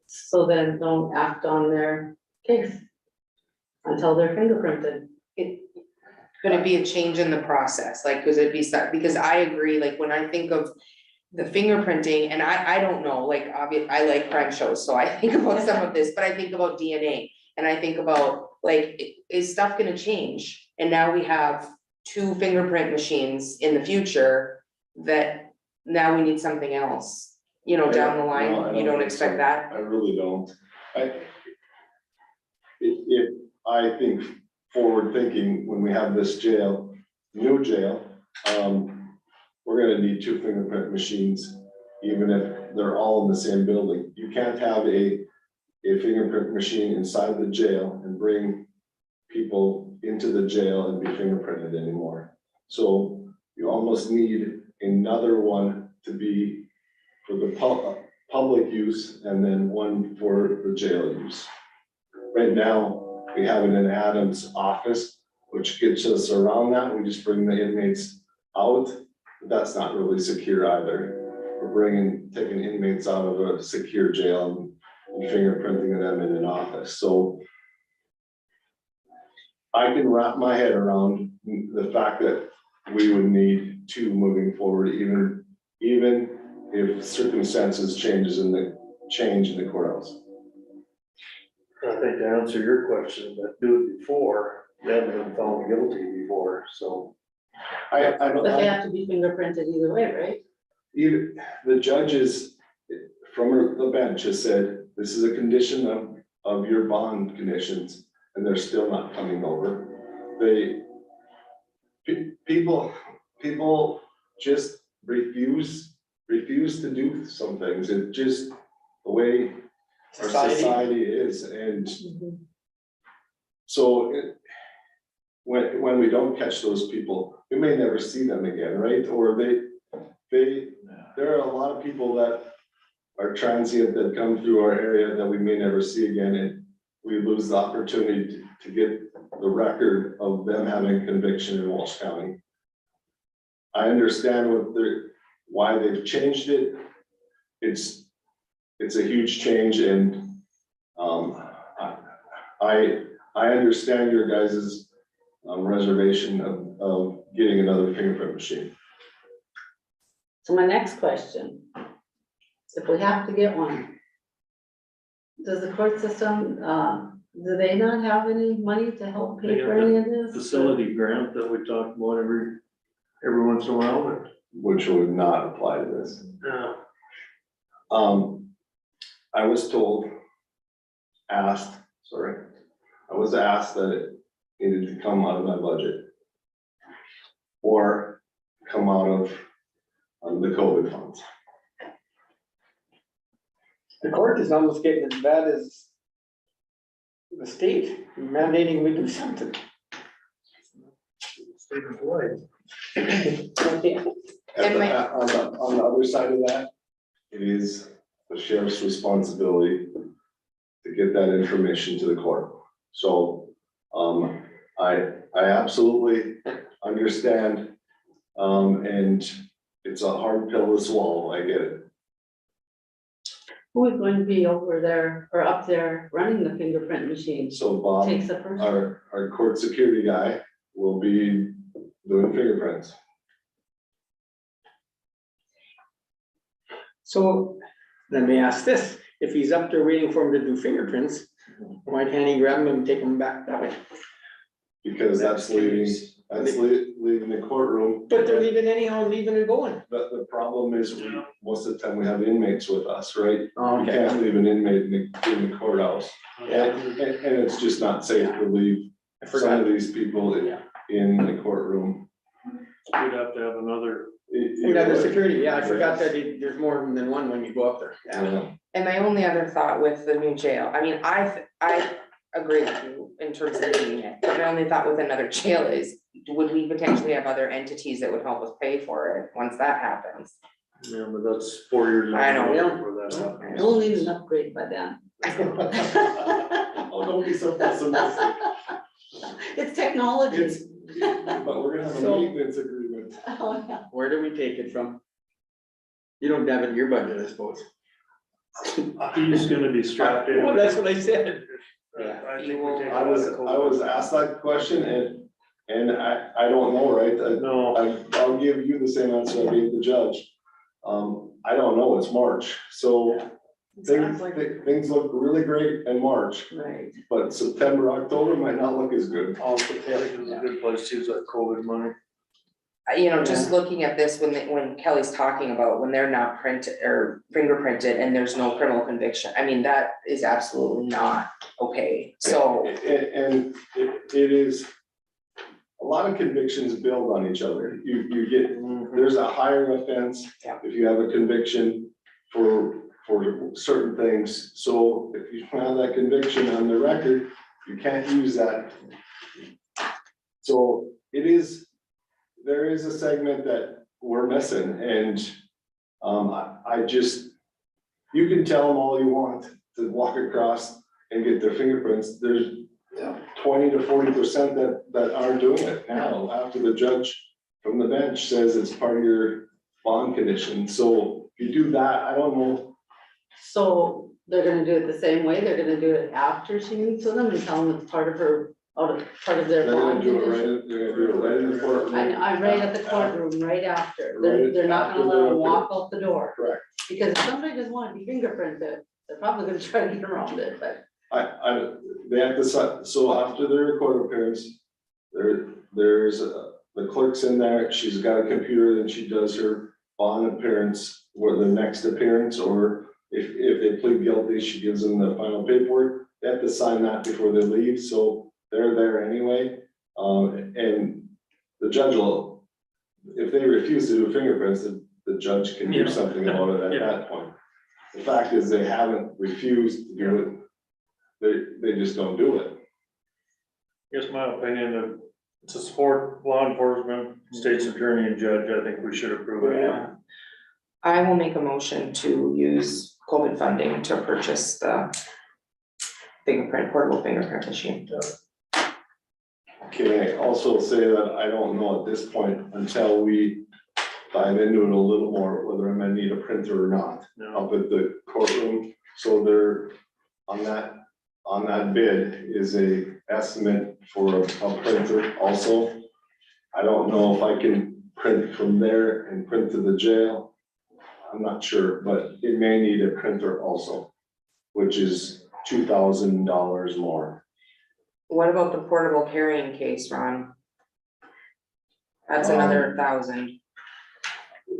So then don't act on their case until they're fingerprinted. Could it be a change in the process? Like, could it be because I agree, like, when I think of the fingerprinting, and I don't know, like, I like crime shows, so I think about some of this, but I think about DNA, and I think about, like, is stuff gonna change? And now we have 2 fingerprint machines in the future that now we need something else, down the line. No, I You don't think expect so. that? I really don't. I think forward thinking, when we have this new jail, we're gonna need 2 fingerprint machines, even if they're all in the same building. You can't have a fingerprint machine inside the jail and bring people into the jail and be fingerprinted anymore. So you almost need another one to be for the public use, and then one for the jail use. Right now, we have it in Adam's office, which gets us around that. We just bring the inmates out, but that's not really secure either. We're taking inmates out of a secure jail and fingerprinting them in an office. So I can wrap my head around the fact that we would need 2 moving forward, even if circumstances change in change in the courthouse. I think to answer your question, that do it before, they haven't been found guilty before, so. I But they don't, have to be fingerprinted either way, right? even, the judges from the bench has said, this is a condition of your bond conditions, and they're still not coming over. People just refuse to do some things, it just, the way our society is, and so when we don't catch those people, we may never see them again, right? Or there are a lot of people that are transient that come through our area that we may never see again, and we lose the opportunity to get the record of them having conviction in Walsh County. I understand why they've changed it. It's a huge change, and I understand your guys' reservation of getting another fingerprint machine. So my next question, if we have to get one, does the court system, do they not have any money to help pay for any of this? Facility grant that we talk about every once in a while, but. Which would not apply to this. Yeah. I was asked that it needed to come out of my budget or come out of the COVID funds. The court is almost getting as bad as the state mandating we do something. State employed. On the other side of that, it is the sheriff's responsibility to get that information to the court. So, I absolutely understand, and it's a hard pill to swallow, I get it. Who is going to be over there or up there running the fingerprint machine? So Bob, Takes the first. our court security guy, will be doing fingerprints. So let me ask this, if he's up there waiting for him to do fingerprints, why can't he grab him and take him back that way? Because that's leaving the courtroom. But they're leaving anyhow, leaving and going. But the problem is, most of the time we have inmates with us, right? Oh, You can't leave an inmate in the courthouse. Yeah. And it's just not safe to leave I some forgot. of these people in the courtroom. We'd have to have another. Another security, yeah, I forgot that there's more than one when you go up there. Yeah. And my only other thought with the new jail, I mean, I agree with you in terms of needing it, but my only thought with another jail is, would we potentially have other entities that would help us pay for it once that happens? Yeah, but that's 4 years. I know. Before that happens. We'll need an upgrade by then. Oh, don't be so pessimistic. It's technology. But we're gonna have a So- maintenance agreement. Oh, yeah. Where do we take it from? You don't have it in your budget, I suppose. He's gonna be strapped in. Well, that's what I said. I think we take. I was asked that question, and I don't know, right? No, I'll give you the same answer I gave the judge. I don't know, it's March, so things look really great in March, Right. but September, October might not look as good. I think it's a good place to use that COVID money. Just looking at this, when Kelly's talking about when they're not printed or fingerprinted and there's no criminal conviction, I mean, that is absolutely not okay, so. And it is, a lot of convictions build on each other. You get, there's a higher offense Yeah. if you have a conviction for certain things. So if you have that conviction on the record, you can't use that. So there is a segment that we're missing, and I just, you can tell them all you want to walk across and get their fingerprints. There's 20 to 40% that aren't doing it now, after the judge from the bench says it's part of your bond condition. So if you do that, I don't know. So they're gonna do it the same way, they're gonna do it after she meets with them and tell them it's part of her, part of their They're gonna bond do it condition? right, they're gonna do it right in the courtroom. I'm right at the courtroom, right after, Right they're not gonna after let them they're- walk out the door. Correct. Because if somebody doesn't wanna be fingerprinted, They're probably gonna try to get around it, but they have to, so after their record appearance, there's the clerk's in there, she's got a computer, and she does her bond appearance, or the next appearance, or if they plead guilty, she gives them the final paperwork. They have to sign that before they leave, so they're there anyway. And the judge will, if they refuse to do fingerprints, the judge can do something about it at that point. The fact is, they haven't refused to do it, they just don't do it. Guess my opinion, to support law enforcement, state's attorney and judge, I think we should approve it. Yeah. I will make a motion to use COVID funding to purchase the portable fingerprint machine. Can I also say that I don't know at this point, until we dive into it a little more, whether I'm gonna need a printer or not, No, up at the courtroom. So there, on that bid is a estimate for a printer also. I don't know if I can print from there and print to the jail. I'm not sure, but it may need a printer also, which is $2,000 more. What about the portable carrying case, Ron? That's another 1,000.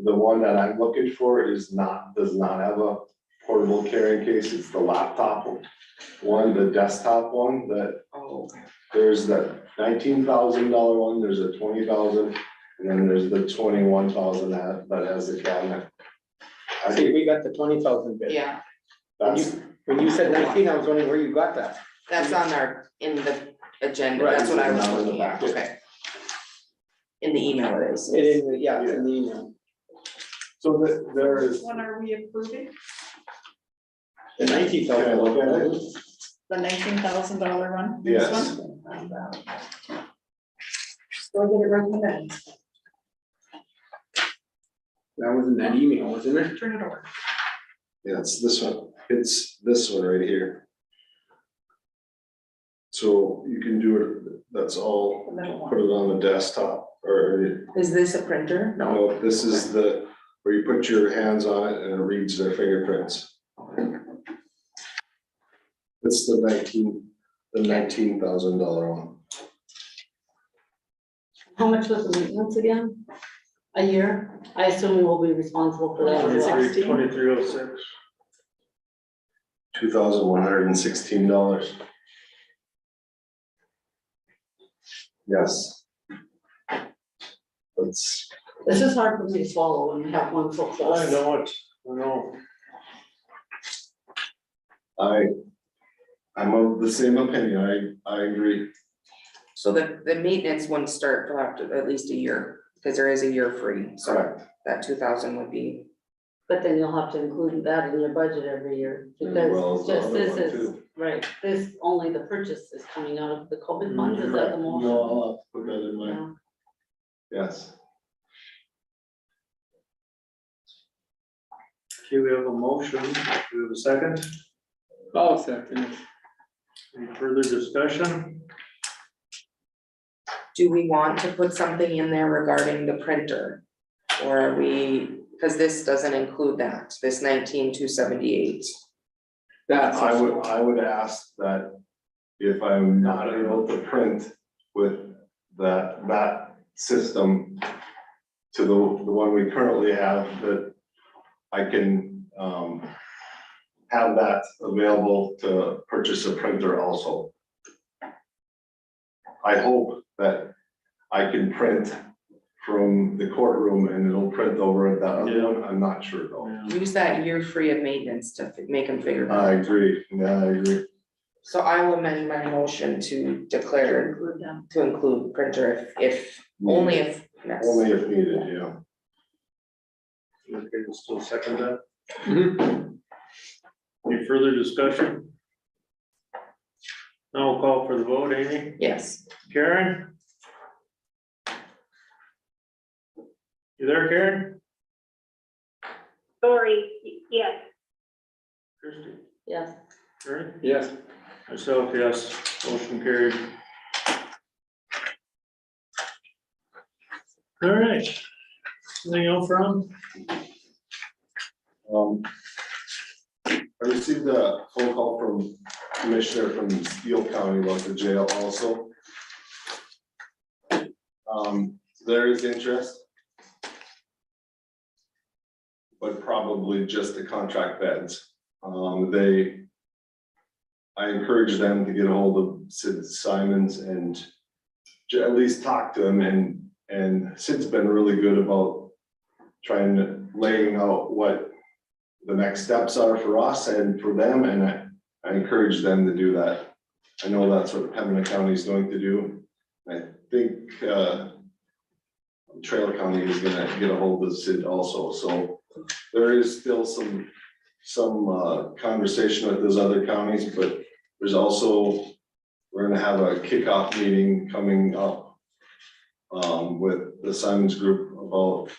The one that I'm looking for does not have a portable carrying case. It's the laptop one, the desktop one, that Oh, there's that $19,000 one, there's a $20,000, and then there's the $21,000 that has the cabinet. I See, think we got the 20,000 bid. yeah, that's, When you said 19, I was wondering where you got that. that's on in the agenda, Right, that's what I was now in the looking at, back. okay. In the email it is. It is, yeah, it's in the email. so that there is. When are we approving? The 19,000 one. The $19,000 one? This Yes. one? Go get it recommended. That was in that email, wasn't it? Turn it over. Yeah, it's this one. It's this one right here. So you can do it, that's all, The middle put one. it on the desktop, or, Is this a printer? no, this is where you put your hands on it and it reads their fingerprints. It's the $19,000 one. how much was the maintenance again? A year? I assume we'll be responsible for that as well. 2306. $2,116. Yes. That's, This is hard for me to swallow when you have one so I close. know it, I know. I'm of the same opinion, I agree. So the maintenance wouldn't start till after at least a year, because there is a year free, so Correct. that 2,000 would be. But then you'll have to include that in your budget every year, Well, because the just other this one is, too. right, this, only the purchase is coming out of the COVID funds, is that the motion? No, I'll have to put that in my, Yeah. yes. Okay, we have a motion, do we have a second? Oh, second. Mm-hmm. Any further discussion? Do we want to put something in there regarding the printer? Or are we, because this doesn't include that, this 19,278. That's. I would ask that if I'm not able to print with that system to the one we currently have, that I can have that available to purchase a printer also. I hope that I can print from the courtroom and it'll print over at that other one. I'm not sure though. Use that year free of maintenance to make them figure. I agree, yeah, I agree. So I will amend my motion to declare, Include them. to include printer if only if necessary. Only if needed, yeah. Okay, we'll still second that. Mhm. Any further discussion? Now we'll call for the vote, Amy. Yes. Karen? You there, Karen? Sorry, yes. Christie? Yes, Karen? Yes. Myself, yes, motion carried. All right. Anything else, Ron? I received a phone call from Commissioner from Steele County about the jail also. There is interest, but probably just the contract beds. I encourage them to get a hold of Sid Simons and at least talk to him, and Sid's been really good about trying to laying out what the next steps are for us and for them, and I encourage them to do that. I know that's what Pembina County is going to do. I think Trailer County is gonna get a hold of Sid also, so there is still some conversation with those other counties, but there's also, we're gonna have a kickoff meeting coming up with the Simons Group about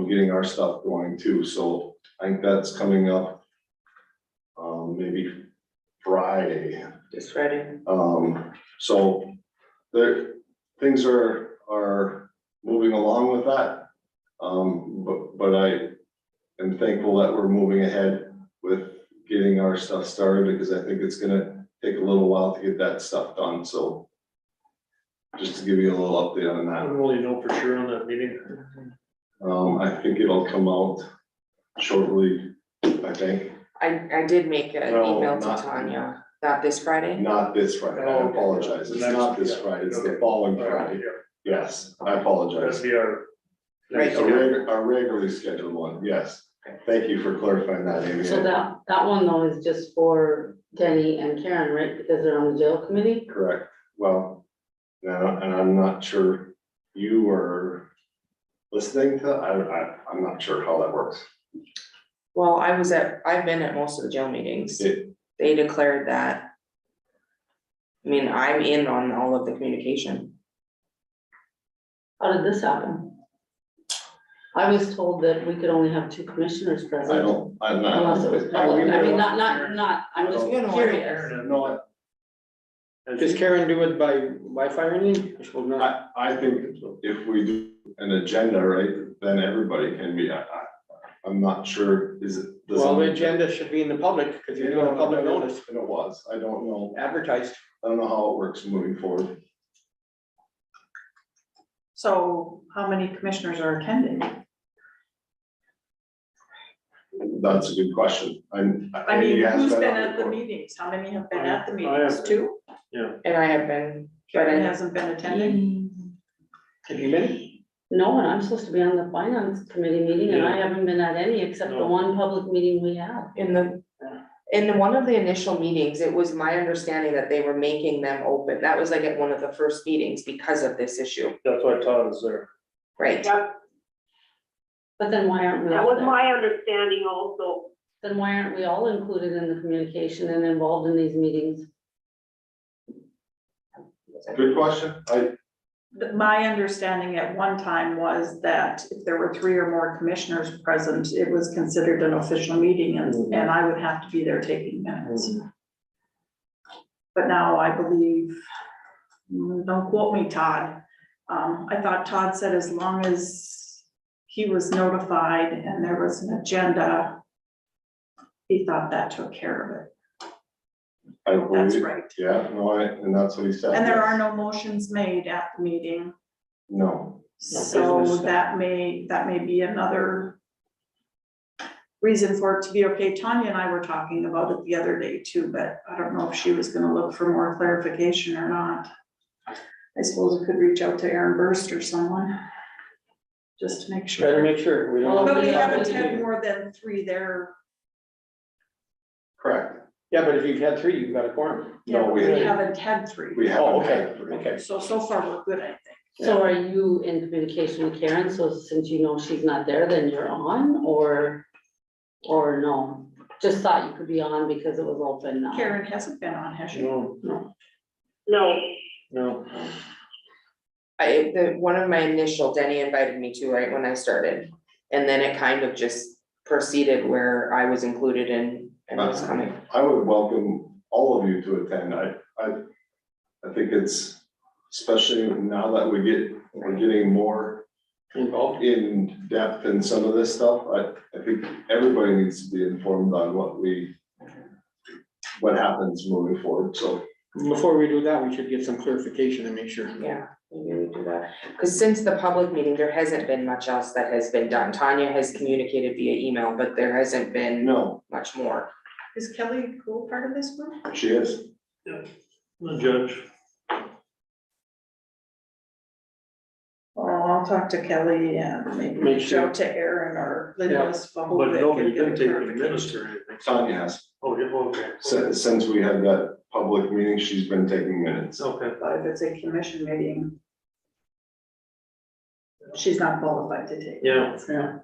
getting our stuff going too, so I think that's coming up maybe Friday. Just ready. So there, things are moving along with that. But I am thankful that we're moving ahead with getting our stuff started, because I think it's gonna take a little while to get that stuff done, so just to give you a little update on that. When will you know for sure on that meeting? I think it'll come out shortly, I think. I did make an No, email to not- Tanya, not this Friday. Not this Friday, I Oh, apologize, it's next- not this yeah, Friday, it's the okay. following All right, Friday. yeah. Yes, I apologize. That'd be our. Right. Our regularly scheduled one, yes. Thank you for clarifying that, Amy. So that one though is just for Denny and Karen, right, because they're on the jail committee? Correct, well, now, and I'm not sure you were listening to, I'm not sure how that works. Well, I've been at most of the jail meetings. It- They declared that. I mean, I'm in on all of the communication. How did this happen? I was told that we could only have 2 commissioners present. I'm Unless it was not. public, I mean, not, I'm just You know, curious. No, Does Karen do it by Wi-Fi or anything? I suppose not. I think if we do an agenda, right, then everybody can be, I'm not sure, is it? Well, the agenda should be in the public, because you're doing a public notice, And it was, I don't know, advertised. I don't know how it works moving forward. So how many commissioners are attending? That's a good question. I mean, who's been at the meetings? How many have been at the I meetings? have. 2? And I have been, but Karen I, hasn't been attending? Have you been? No, and I'm supposed to be on the finance committee meeting, and I haven't been at any except the No. one public meeting we had. in one of the initial meetings, it was my understanding that they were making them open. That was like at one of the first meetings because of this issue, That's why Todd is there. right? Yep, But then why aren't we that all was there? my understanding also. Then why aren't we all included in the communication and involved in these meetings? Good question, My understanding at one time was that if there were 3 or more commissioners present, it was considered an official meeting and I would have to be there taking minutes. But now I believe, don't quote me, Todd. I thought Todd said as long as he was notified and there was an agenda, he thought that took care of it. I That's believe, right. yeah, no, and that's what he said. And there yes. are no motions made at the meeting. No, So business. that may be another reason for it to be okay. Tanya and I were talking about it the other day too, but I don't know if she was gonna look for more clarification or not. I suppose we could reach out to Aaron Burst or someone, just to make Try to sure. make sure. We don't. But we Yeah, haven't we had do. more than 3 there. correct, Yeah, but if you've had 3, you've got a quorum. Yeah, No, but we we haven't. haven't had 3. we have. Oh, okay, okay. So far we're good, I think. So are you in communication with Karen? So since you know she's not there, then you're on or no? Just thought you could be on because it was open now. Karen hasn't been on, has she? No, No, no. One of my initial, Denny invited me to right when I started, and then it kind of just proceeded where I was included in and was coming. I would welcome all of you to attend. I think it's, especially now that we're getting more Involved. in depth in some of this stuff, I think everybody needs to be informed on what we what happens moving forward, so. Before we do that, we should get some clarification and make sure. Yeah, maybe we do that, because since the public meeting, there hasn't been much else that has been done. Tanya has communicated via email, but there hasn't been No, much more. Is Kelly Cool part of this group? she is. The judge. Well, I'll talk to Kelly and maybe Make reach sure. out to Aaron or Linda's. But nobody didn't take the minutes or anything. Tanya has. Oh, yeah, okay. Since we had that public meeting, she's been taking minutes. Okay. But if it's a commission meeting, she's not qualified to take. Yeah. minutes. Yeah.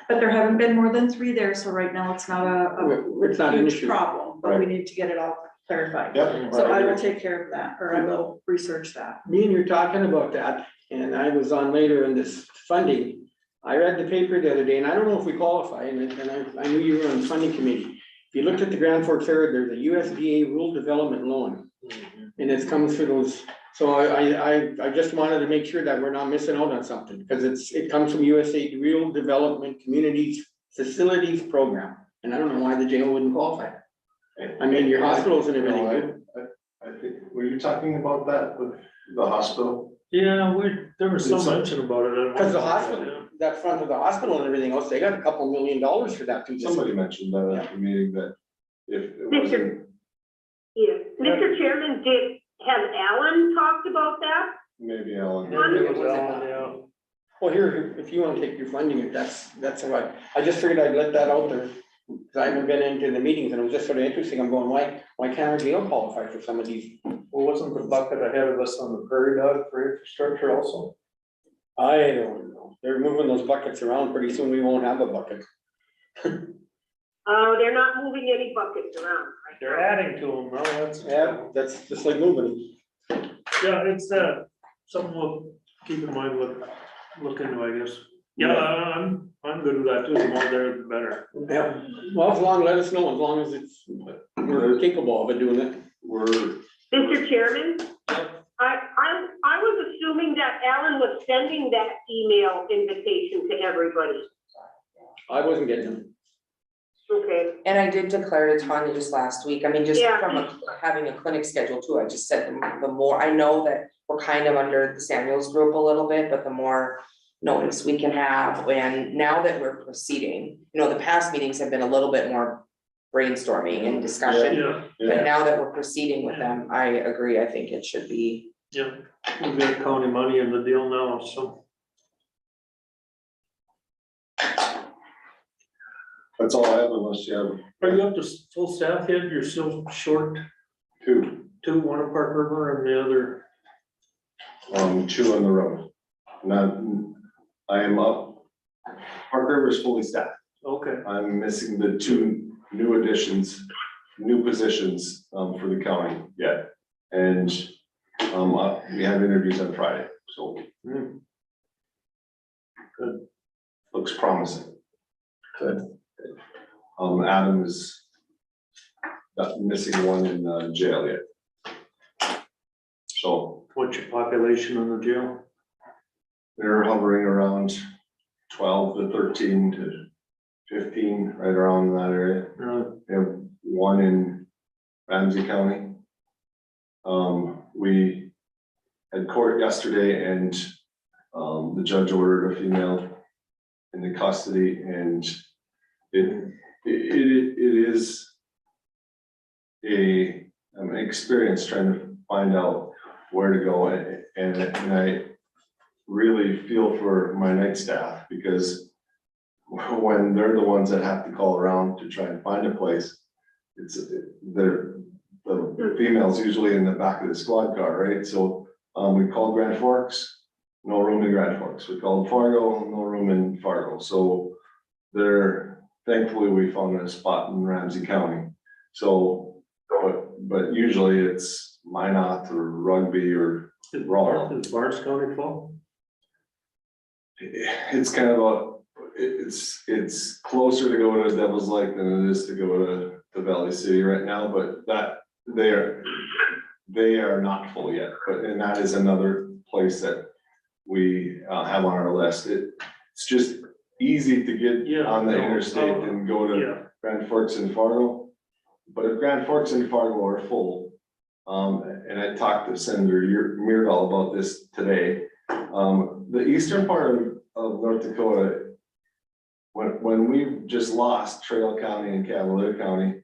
But there haven't been more than 3 there, so right now it's not It's not an huge issue. problem, but we need to get it all clarified. Yep. So I will take care of that, or I will research that. Me and you're talking about that, and I was on later in this funding. I read the paper the other day, and I don't know if we qualify, and I knew you were on the funding committee. If you looked at the Grand Forks area, there's a USDA rural development loan, and it comes for those. So I just wanted to make sure that we're not missing out on something, because it comes from USA Rural Development Communities Facilities Program, and I don't know why the jail wouldn't qualify. I mean, your hospitals and everything. No, I think, were you talking about that with the hospital? Yeah, there was some mention about it. Because the hospital, that front of the hospital and everything else, they got a couple $1 million for that too. Somebody mentioned that at the meeting, that if it wasn't, Yeah, Mr. Chairman, has Alan talked about that? maybe Alan. It was Alan, yeah. Well, here, if you wanna take your funding, that's all right. I just figured I'd let that out there. Cause I haven't been into the meetings and it was just sort of interesting. I'm going, why can't our jail qualify for some of these? Well, wasn't the bucket ahead of us on the prairie dog for infrastructure also? I don't know. They're moving those buckets around. Pretty soon we won't have a bucket. They're not moving any buckets around. They're adding to them, well, that's. Yeah, that's just like moving. Yeah, it's, something we'll keep in mind, look into, I guess. Yeah, I'm good with that too, the more there, the better. Yeah, well, let us know, as long as we're capable of it doing it. Mr. Chairman, I was assuming that Alan was sending that email invitation to everybody. I wasn't getting them. Okay, And I did declare to Tanya just last week, I mean, just Yeah. from having a clinic schedule too, I just said the more, I know that we're kind of under the Samuels group a little bit, but the more notice we can have, and now that we're proceeding, the past meetings have been a little bit more brainstorming and discussion. Yeah, But now that we're proceeding with them, I agree, I think it should be. yeah, we've got county money in the deal now, so. That's all I have, unless you have Are you up to full staff yet? You're still short two, one at Park River and the other. 2 on the road. Not, I am up. Park River is fully staffed. Okay, I'm missing the 2 new additions, new positions, for the county yet. And, we have interviews on Friday, so. Good. Looks promising. Good. Adam is missing 1 in, jail yet. So what's your population in the jail? they're hovering around 12 to 13 to 15, right around in that area. We have 1 in Ramsey County. We had court yesterday and, the judge ordered a female into custody, and it is an experience trying to find out where to go, and I really feel for my night staff, because when they're the ones that have to call around to try and find a place, the female's usually in the back of the squad car, right? So we called Grand Forks, no room in Grand Forks. We called Fargo, no room in Fargo. So thankfully we found a spot in Ramsey County. So, but usually it's Minot or Rugby or Raw. Is Barnes County full? It's kind of it's closer to go to Devil's Lake than it is to go to Valley City right now, but they are not full yet, and that is another place that we have on our list. It's just easy to get on the interstate and go to Grand Forks and Fargo. but if Grand Forks and Fargo are full, and I talked to Senator Myrdal about this today, the eastern part of North Dakota, when we just lost Trail County and Cavalier County,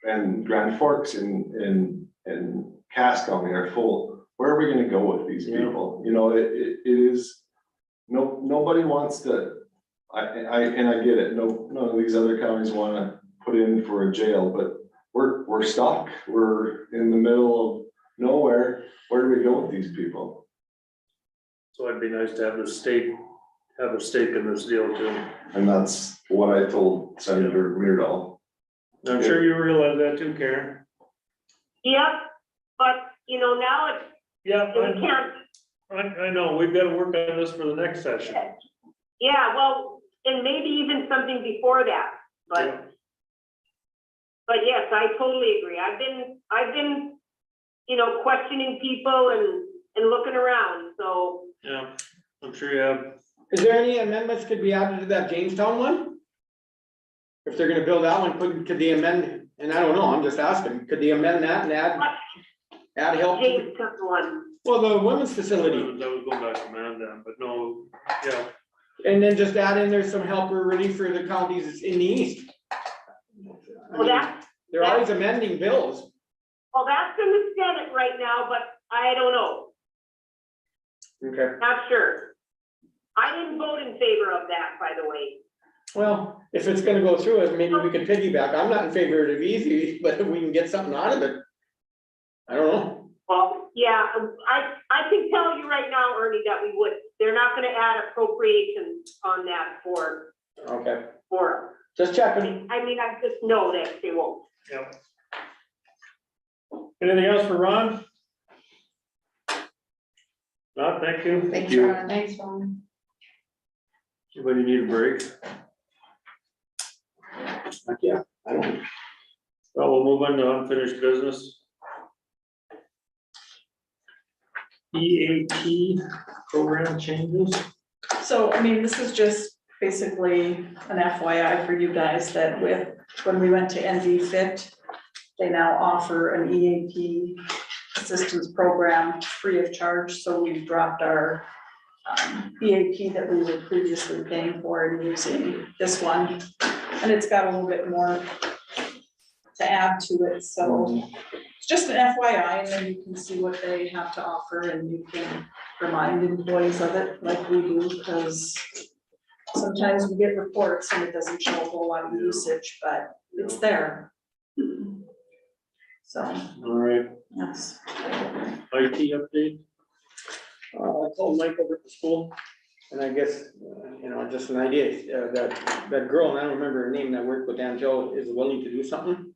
and Grand Forks and Cass County are full, where are we gonna go with these people? You know, it is, nobody wants to, I get it, none of these other counties wanna put in for a jail, but we're stuck, we're in the middle of nowhere, where do we go with these people? So it'd be nice to have the state, have a stake in this deal too. And that's what I told Senator Myrdal. I'm sure you realize that too, Karen. Yep, but, you know, now it's, Yeah, we can't, I know, we've got to work on this for the next session. yeah, well, and maybe even something before that, Yeah. but yes, I totally agree. I've been, you know, questioning people and looking around, so. Yeah, I'm sure you have. Is there any amendments could be added to that Jamestown one? If they're gonna build that one, could they amend, and I don't know, I'm just asking, could they amend that and add help? to the- Jamestown one, Well, the women's facility, That was going back to Mandan, but no, yeah. and then just add in there some help or relief for the counties in the east. I well, mean, they're always amending bills. well, that's in the Senate right now, but I don't know, Okay. not sure. I didn't vote in favor of that, by the way. Well, if it's gonna go through it, maybe we can piggyback. I'm not in favor of it easy, but if we can get something out of it. I don't know. Well, yeah, I can tell you right now, Ernie, that we would, they're not gonna add appropriations on that for, Okay, I just checking. mean, I just know that they won't. Yeah. Anything else for Ron? No, thank you. Thank you, Ron. Thanks, Ron. Anybody need a break? Yeah, I don't. Well, we'll move on to unfinished business. EAP program changes. So, I mean, this is just basically an FYI for you guys that when we went to NV Fit, they now offer an EAP assistance program free of charge, so we dropped our EAP that we were previously paying for and using this one. And it's got a little bit more to add to it, so it's just an FYI, and then you can see what they have to offer, and you can remind employees of it like we do, because sometimes we get reports and it doesn't show a whole lot of usage, but it's there. So, All right, yes. IT update. I called Mike over at the school, and I guess, you know, just an idea, that girl, and I don't remember her name, that worked with Angel, is willing to do something.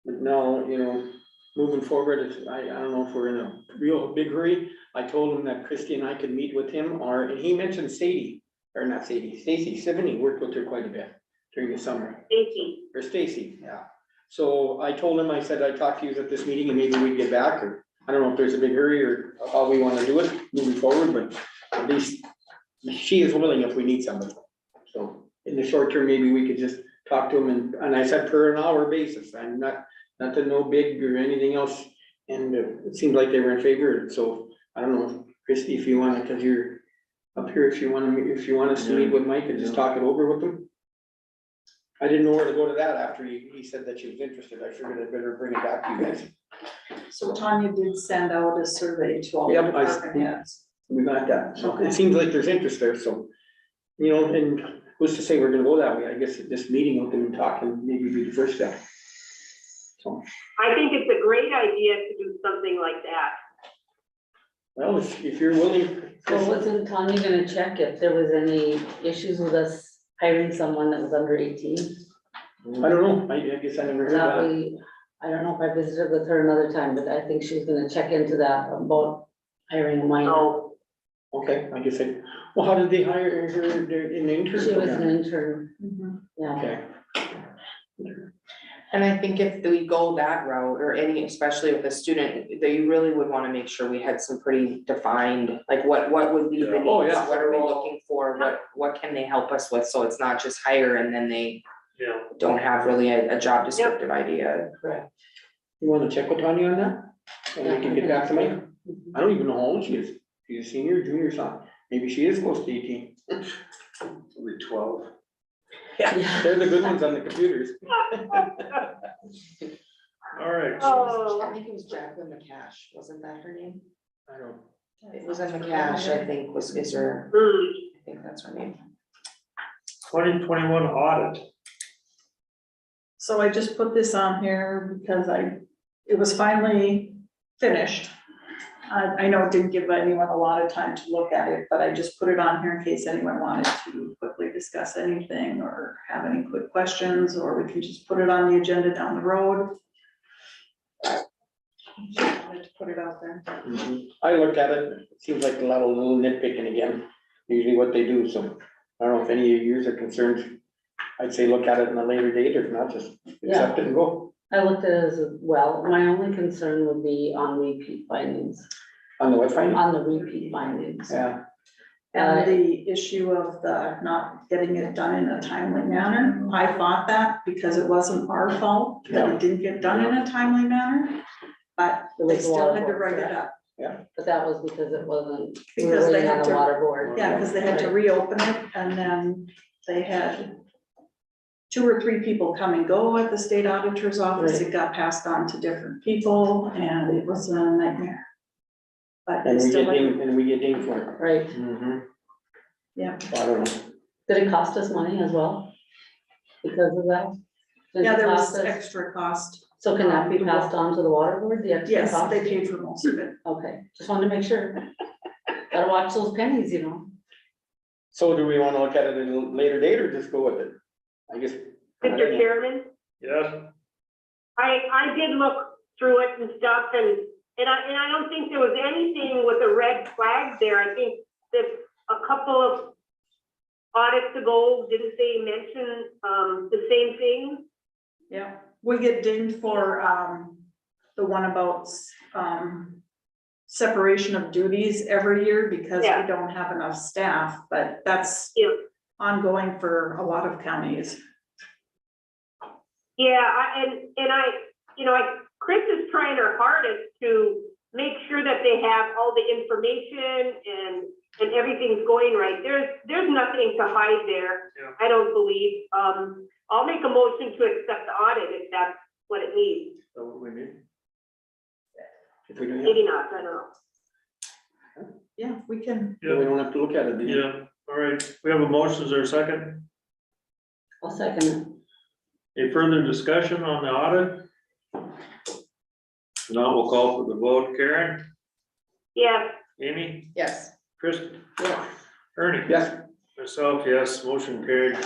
But now, you know, moving forward, I don't know if we're in a real big hurry. I told him that Christie and I could meet with him, and he mentioned Stacy Sivany worked with her quite a bit during the summer. Stacy, yeah. So I told him, I said, I talked to you at this meeting and maybe we'd get back, or I don't know if there's a big hurry or how we wanna do it moving forward, but at least she is willing if we need somebody. So in the short term, maybe we could just talk to him, and I said per an hour basis, I'm nothing no big or anything else. And it seemed like they were in favor of it, so I don't know, Christie, if you wanna, cause you're up here, if you want us to meet with Mike and just talk it over with him. I didn't know where to go to that after he said that she was interested. I figured I'd better bring it back to you guys. So Tanya did send out a survey to all the Yep, department heads. We got that, so Okay. it seems like there's interest there, so, you know, and who's to say we're gonna go that way? I guess at this meeting, we can talk and maybe be the first step. So, I think it's a great idea to do something like that. well, if you're willing. Well, wasn't Tanya gonna check if there was any issues with us hiring someone that was under 18? I don't know, I guess I never heard That that. we, I don't know if I visited with her another time, but I think she was gonna check into that about hiring a minor. Oh, Okay, I guess well, how did they hire her in the intern? She was an program? intern, yeah. Okay. And I think if we go that route, or especially with a student, that you really would wanna make sure we had some pretty defined, like what would be the Yeah. needs, Oh, yeah. what are we looking for, what can they help us with, so it's not just hire and then they Yeah. don't have really a job descriptive idea. Correct. You wanna check with Tanya on that? And we can get back to me? I don't even know how old she is. She's a senior, junior, son. Maybe she is close to 18. Probably 12. Yeah. They're the good ones on the computers. All right. Oh. I think it was Jacqueline McCash, wasn't that her name? I don't. It was in McCash, I think, is her, Hmm. I think that's her name. 2021 audit. So I just put this on here because it was finally finished. I know it didn't give anyone a lot of time to look at it, but I just put it on here in case anyone wanted to quickly discuss anything or have any quick questions, or we can just put it on the agenda down the road. Just wanted to put it out there. I looked at it, it seems like a lot of little nitpicking again, usually what they do, so I don't know if any of you are concerned. I'd say look at it in a later date, if not, just accept it and go. I looked at it as well. My only concern would be on repeat findings, On the website? on the repeat findings. Yeah, And the issue of the not getting it done in a timely manner, I thought that because it wasn't our fault that it didn't get done in a timely manner. But It they was still water had to board, write it correct. up. But that was because it wasn't. we were Because they waiting had on the to- water board. Yeah, because they had to reopen it and then they had 2 or 3 people come and go at the state auditor's office. It got passed on to different people and it was a nightmare. But they and we still get had, dinged, and we get dinged for it. Right. yeah, I don't know. Did it cost us money as well? Because of that? Did yeah, it there was cost us- extra cost. So can that be passed on to the water board, the extra Yes, cost? they paid for most of it. Okay, just wanted to make sure. Gotta watch those pennies, you know? So do we wanna look at it at a later date or just go with it? I guess. Mr. Chairman, Yes. I did look through it and stuff, and I don't think there was anything with a red flag there. I think that a couple of audits ago, didn't they mention, the same thing? Yeah, we get dinged for, the one about, separation of duties every year because we Yeah. don't have enough staff, but that's Yeah. ongoing for a lot of counties. Yeah, Chris is trying her hardest to make sure that they have all the information and everything's going right. There's nothing to hide there, Yeah. I don't believe. I'll make a motion to accept the audit if that's what it needs. Is that what we need? If we do, Maybe not, I don't know. Yeah, we can, we don't have to look at it. do you? Yeah, all right. We have a motion. Is there a second? I'll second it. Any further discussion on the audit? Now we'll call for the vote. Karen, Yeah, Amy, Yes. Kristen, Yes. Ernie? Yes, Myself, yes, motion carried.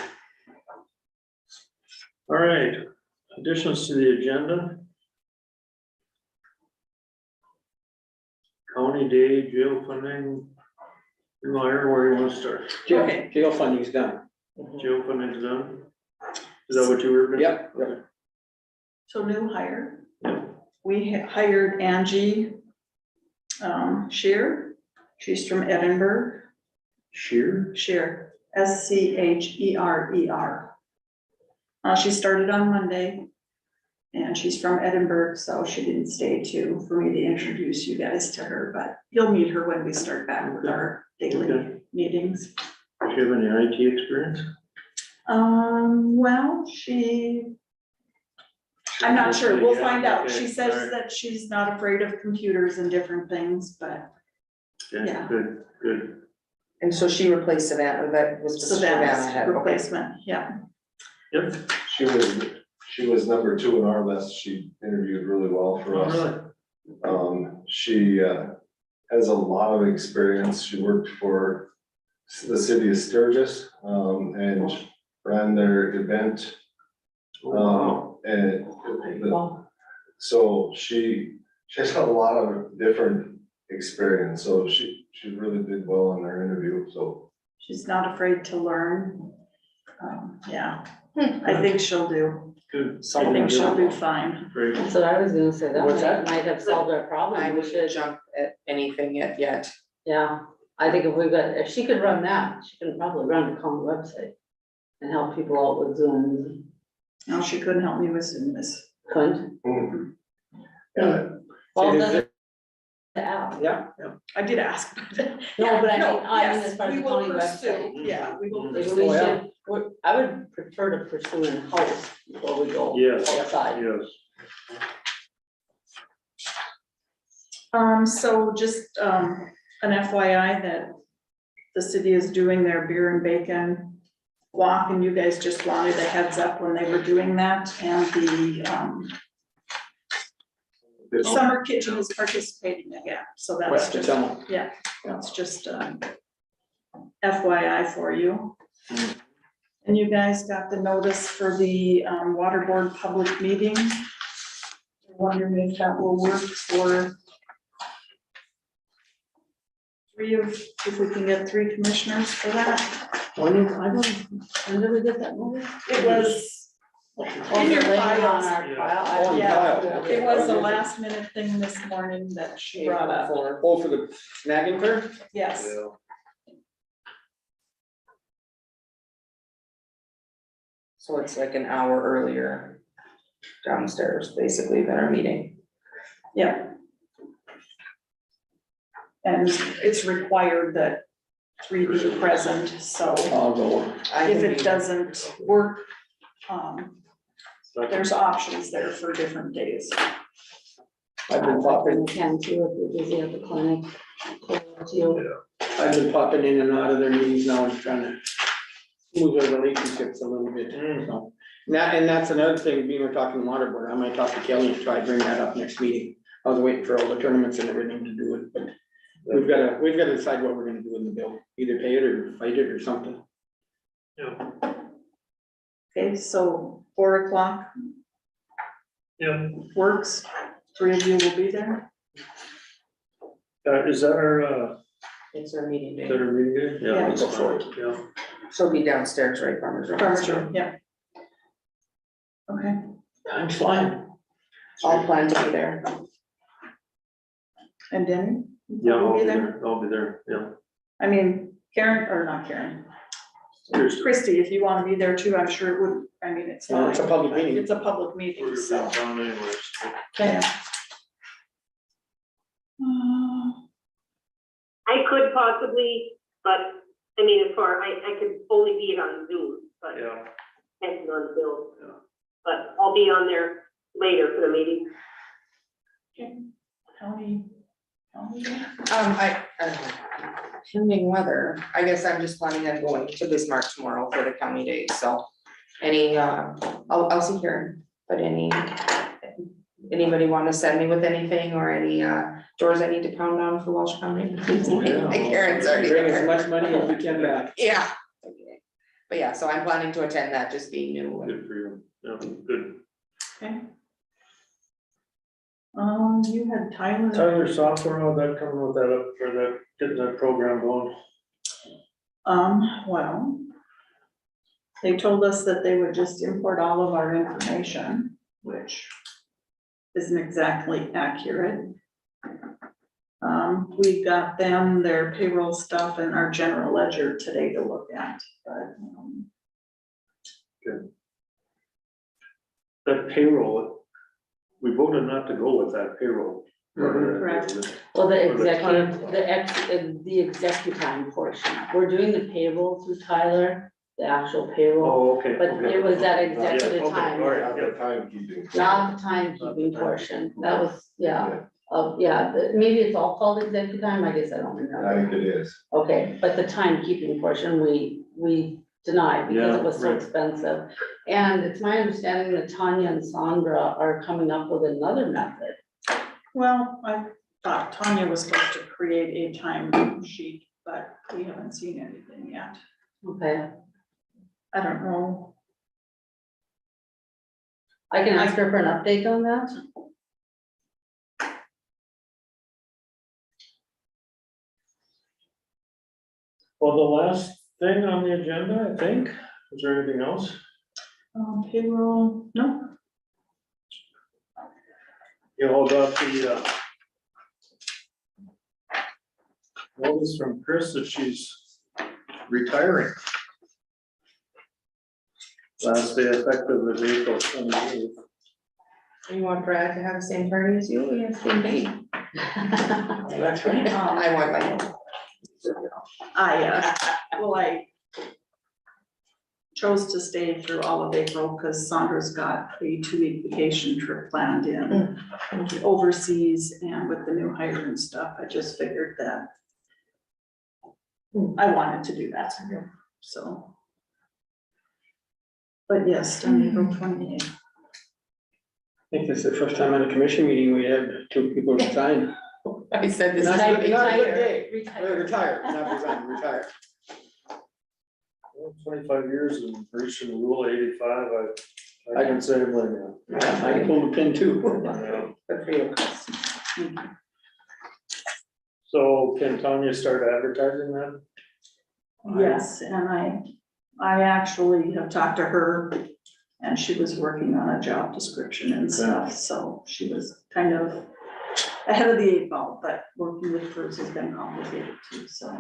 All right, additions to the agenda. County Day, jail funding. Meyer, where you want to start? jail funding's done. Jail funding's done? Is that what you were? Yep, yep. Okay. so new hire. Yeah. We hired Angie, Shear. She's from Edinburgh. Shear? Shear, SCHERER. She started on Monday and she's from Edinburgh, so she didn't stay for me to introduce you guys to her, but you'll meet her when we start back with our daily Okay. meetings. Does she have any IT experience? Well, I'm not sure, we'll Yeah, find out. okay, She says alright. that she's not afraid of computers and different things, but Okay, Yeah. good, good. And so she replaced Savannah, that was the Savannah Savannah's head, okay. replacement, yeah. Yep. She was number 2 on our list. She interviewed really well for Oh, us. really? She has a lot of experience. She worked for the city of Sturgis and ran their event. And so she has a lot of different experience. So she really did well in their interview, so. She's not afraid to learn. Yeah, I think she'll do. Good. I think she'll do fine. Great. That's what I was gonna say, What's that? that might have solved our I problem. We wouldn't should, jump at anything yet. yeah, I think if she could run that, she can probably run the county website and help people out with Zoom. No, she couldn't help me with this. Couldn't. Yeah, Well, Is then, it- the app. Yeah, yeah. I did ask. No, but I No, mean, yes, as far as we the will county pursue. website. Yeah, we will Maybe pursue. we Oh, yeah. should, I would prefer to pursue in-house before we go Yes. outside. Yes. So just, an FYI that the city is doing their beer and bacon walk, and you guys just wanted a heads up when they were doing that, and the summer kitchen is participating again, so that's West of just, town. yeah, that's just, FYI for you. And you guys got the notice for the, water board public meeting. Wondering if that will work for if we can get 3 commissioners for that. When did we get that movie? It was Oh, in your laying on files. our file. Oh, Yeah, yeah. it was a last minute thing this morning that she brought up. Oh, for the snagging fair? Yes, So it's like an hour earlier downstairs, basically, than our meeting. yeah. And it's required that 3 be present, so I'll go. if it doesn't work, there's options there for different days. I've been You popping, can too, if you're busy at the clinic. I've been popping in and out of their meetings now and trying to move their relationships a little bit, so. And that's another thing, being we're talking water board, I might talk to Kelly and try to bring that up next meeting. I was waiting for all the tournaments and everything to do it, but we've gotta decide what we're gonna do in the bill, either pay it or fight it or something. Yeah. Okay, so 4 o'clock Yeah. works, 3 of you will be there. Is that our, It's our meeting is day. that our meeting day? Yeah. That's fine. Yeah. She'll be downstairs, right, Farmers Road? Farmers Road, yeah. Okay, Time's flying. I'll plan to be there. and Denny? Yeah, Will I'll you be there, I'll be there, yeah. I mean, Karen, or not Karen, Here's- Christie, if you wanna be there too, I'm sure it would, I mean, it's Yeah, not. it's a public meeting. It's a public meeting, We're so. in town anyways. Okay. I could possibly, but, I mean, as far, I could only be on Zoom, but Yeah. and on Zoom. Yeah. But I'll be on there later for the meeting. County. Pending weather, I guess I'm just planning on going to Bismarck tomorrow for the county day, so. I'll see Karen, but anybody want to send me with anything or any, doors I need to pound down for Walsh County? Karen's already Bring as there. much money as we can back. Yeah. Okay. But yeah, so I'm planning to attend that, just being new. Good for you, yeah, good. Okay. You had Tyler. Tyler Software, how'd that coming with that up for that, getting that program going? Well, they told us that they would just import all of our information, which isn't exactly accurate. We got them their payroll stuff and our general ledger today to look at, but, That payroll, we voted not to go with that payroll. Correct. Well, the Or the time. executive, the executive portion, we're doing the payroll through Tyler, the actual payroll, Oh, okay. but okay. it was that Yeah, executive okay, time. all right, Not yeah. the timekeeping. Not the timekeeping portion, that was, maybe it's all called executive time, I guess I don't I remember. think it is. Okay, but the timekeeping portion, we denied because it was so Yeah, right. expensive. And it's my understanding that Tanya and Sandra are coming up with another method. well, I thought Tanya was supposed to create a time sheet, but we haven't seen anything yet. Okay, I don't know. I can ask her for an update on that. Well, the last thing on the agenda, I think, is there anything else? Payroll, no, You all got the, notice from Chris that she's retiring. Last day effective is April 28th. You want Brad to have the same party as you, we have the same date. That's right. I want my. I chose to stay through all of April because Sandra's got a 2-week vacation trip planned in overseas, and with the new hire and stuff, I just figured that I wanted to do that, so. But yes, on April 28th. I think this is the first time at a commission meeting we had 2 people resign. I said this. Not is- a good day. Retire. Retire, not resign, retire. 25 years and reaching rule 85, I can say I'm like, Yeah, I pulled a pin too. yeah. Good for you, Chris. So can Tanya start advertising then? Yes, and I actually have talked to her, and she was working on a job description and stuff, so she was kind of ahead of the 8 ball, but working with Bruce has been complicated too, so.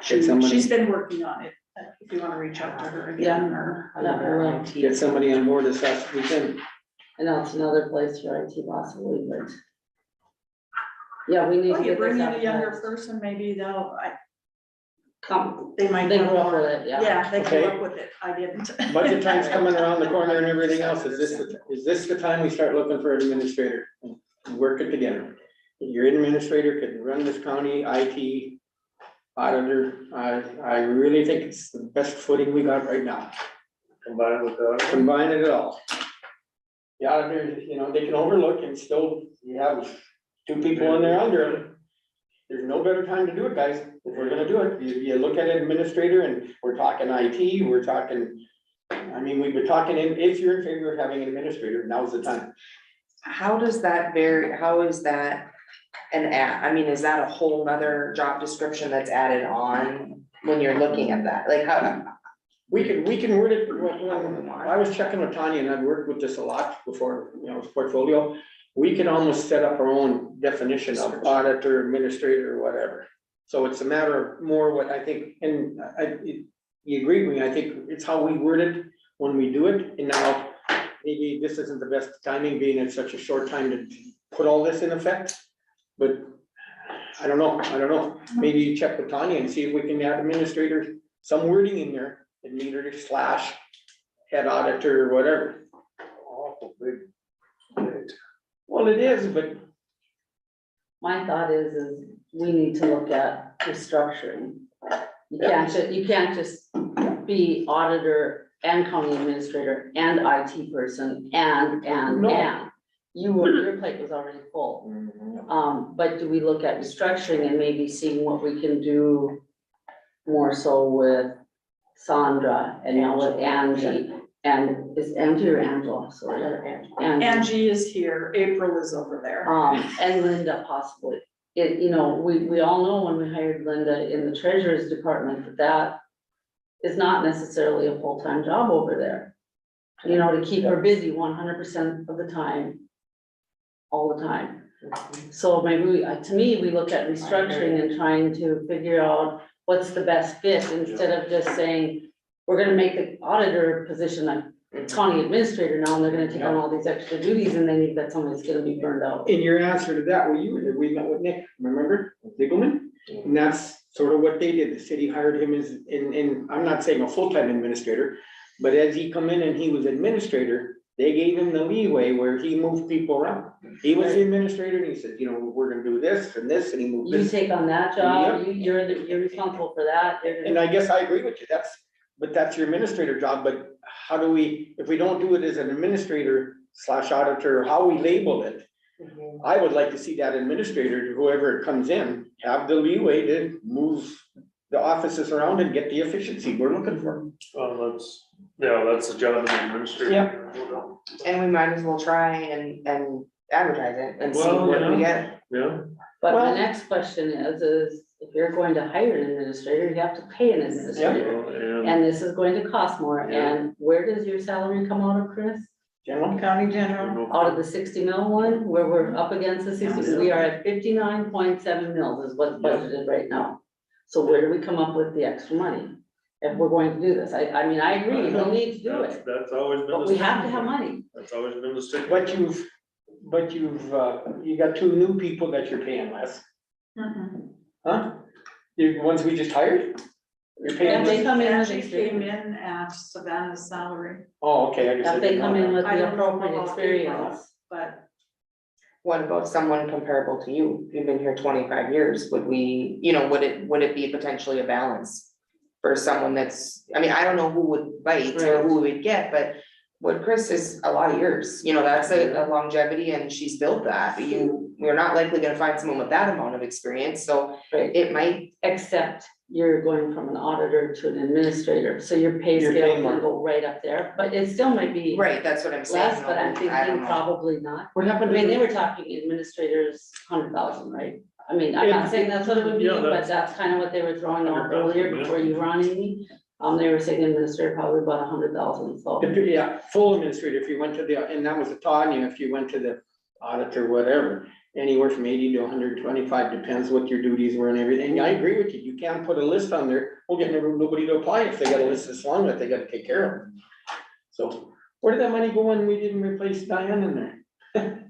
She's been working on it, if you wanna reach out to her again, or. That will, Get somebody on board as fast as we can. I know it's another place for IT possibly, but. Yeah, we need Well, to you get bring this in a younger advertised. person, maybe they'll, Come, they might. they have grew up more- with it, yeah. Yeah, they Okay. grew up with it, I didn't. Budget time's coming around the corner and everything else. Is this the time we start looking for an administrator? And work it together. Your administrator could run this county, IT, auditor. I really think it's the best footing we got right now. Combined with that? Combine it all. The auditor, you know, they can overlook and still, you have 2 people in there under them. There's no better time to do it, guys. If we're gonna do it, you look at an administrator and we're talking IT, we're talking, I mean, we've been talking, if you're in favor of having an administrator, now's the time. How does that vary, how is that I mean, is that a whole nother job description that's added on when you're looking at that? Like how? We can word it, when I was checking with Tanya, and I've worked with this a lot before, you know, portfolio. We can almost set up our own definition of auditor, administrator, or whatever. So it's a matter of more what I think, and you agree with me, I think it's how we word it when we do it. And now, maybe this isn't the best timing, being it's such a short time to put all this in effect. But I don't know, maybe you check with Tanya and see if we can add administrator, some wording in there, administrator / head auditor or whatever. Awful big. Well, it is, but My thought is we need to look at restructuring. You can't just be auditor and county administrator and IT person and. No. Your plate was already full. But do we look at restructuring and maybe seeing what we can do more so with Sandra and now with Angie? And is Angie or Angela? Sorry. Angie. Angie is here, April is over there. And Linda possibly. You know, we all know when we hired Linda in the treasurer's department, that is not necessarily a full-time job over there. You know, to keep her busy 100% of the time, all the time. So maybe to me, we look at restructuring and trying to figure out what's the best fit, instead of just saying, we're gonna make the auditor position a county administrator now, and they're gonna take on all these extra duties, and then you've got somebody that's gonna be burned out. in your answer to that, well, you were there, we met with Nick, remember, Diegelman? And that's sort of what they did, the city hired him as, I'm not saying a full-time administrator, but as he come in and he was administrator, they gave him the leeway where he moved people around. He was the administrator and he said, you know, we're gonna do this, and he moved You this. take on that job, you're responsible for that. And I guess I agree with you, that's your administrator job, but how do we, if we don't do it as an administrator / auditor, how we label it? I would like to see that administrator, whoever comes in, have the leeway to move the offices around and get the efficiency we're looking for. That's the job of the administrator. Yeah. And we might as well try and advertise it and see Well, what we yeah. get. Yeah, But Well- my next question is if you're going to hire an administrator, you have to pay an administrator. well, and And this is going to cost more, and where does your salary come out of, Chris? General? County general. Out of the 60 mil one, where we're up against the 60, we are at 59.7 mils is what's budgeted right now. So where do we come up with the extra money? if we're going to do this. I mean, I agree, we need to do it, That's always been. but the we have to sticking have point. money. That's always been the stick. But you got two new people that you're paying less, huh? The ones we just hired? You're paying Yeah, they less? come in with Angie came experience. in at Savannah's salary, Oh, okay, I guess I If they didn't come know in that. with I the don't know appropriate about experience. but What about someone comparable to you? You've been here 25 years. Would we, you know, would it be potentially a balance? For someone that's, I mean, I don't know who would bite or who would get, but what Chris is a lot of years, you know, that's a longevity and she's built that. You're not likely gonna find someone with that amount of experience, so Right. it might, Except you're going from an auditor to an administrator, so your pay You're scale paying can more. go right up there, but it still might be right, that's what I'm saying. less, but I'm I don't thinking know. probably not. What I happened mean, they to, were talking administrators, 100,000, right? I mean, I'm not saying that's what it would be, Yeah, but that's kind of what they were throwing out earlier 100,000, yeah. before you were on, Amy. They were saying administrator probably about 100,000, so. yeah, full administrator, if you went to the, and that was a Tanya, if you went to the auditor, whatever, anywhere from 80 to 125, depends what your duties were and everything. I agree with you, you can't put a list on there, we'll get nobody to apply if they got a list this long that they gotta take care of. So, where did that money go when we didn't replace Diane in there?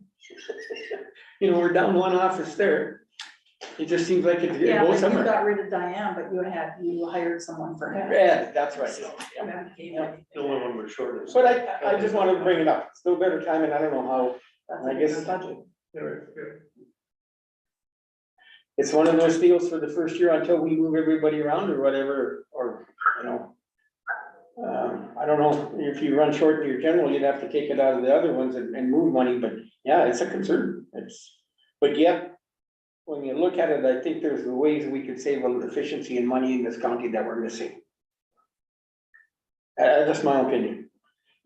You know, we're down one office there. It just seems like it yeah, goes but you somewhere. got rid of Diane, but you hired someone for him. Yeah, that's right. So, Yeah. that gave Yeah. everything. The only one we're short is. But I just wanted to bring it up, it's no better time, and I don't know how, That's I a guess- bigger budget. it's one of those deals for the first year until we move everybody around or whatever, or, you know. I don't know, if you run short in your general, you'd have to take it out of the other ones and move money, but yeah, it's a concern, but yet. When you look at it, I think there's ways we could save a little efficiency and money in this county that we're missing. That's my opinion.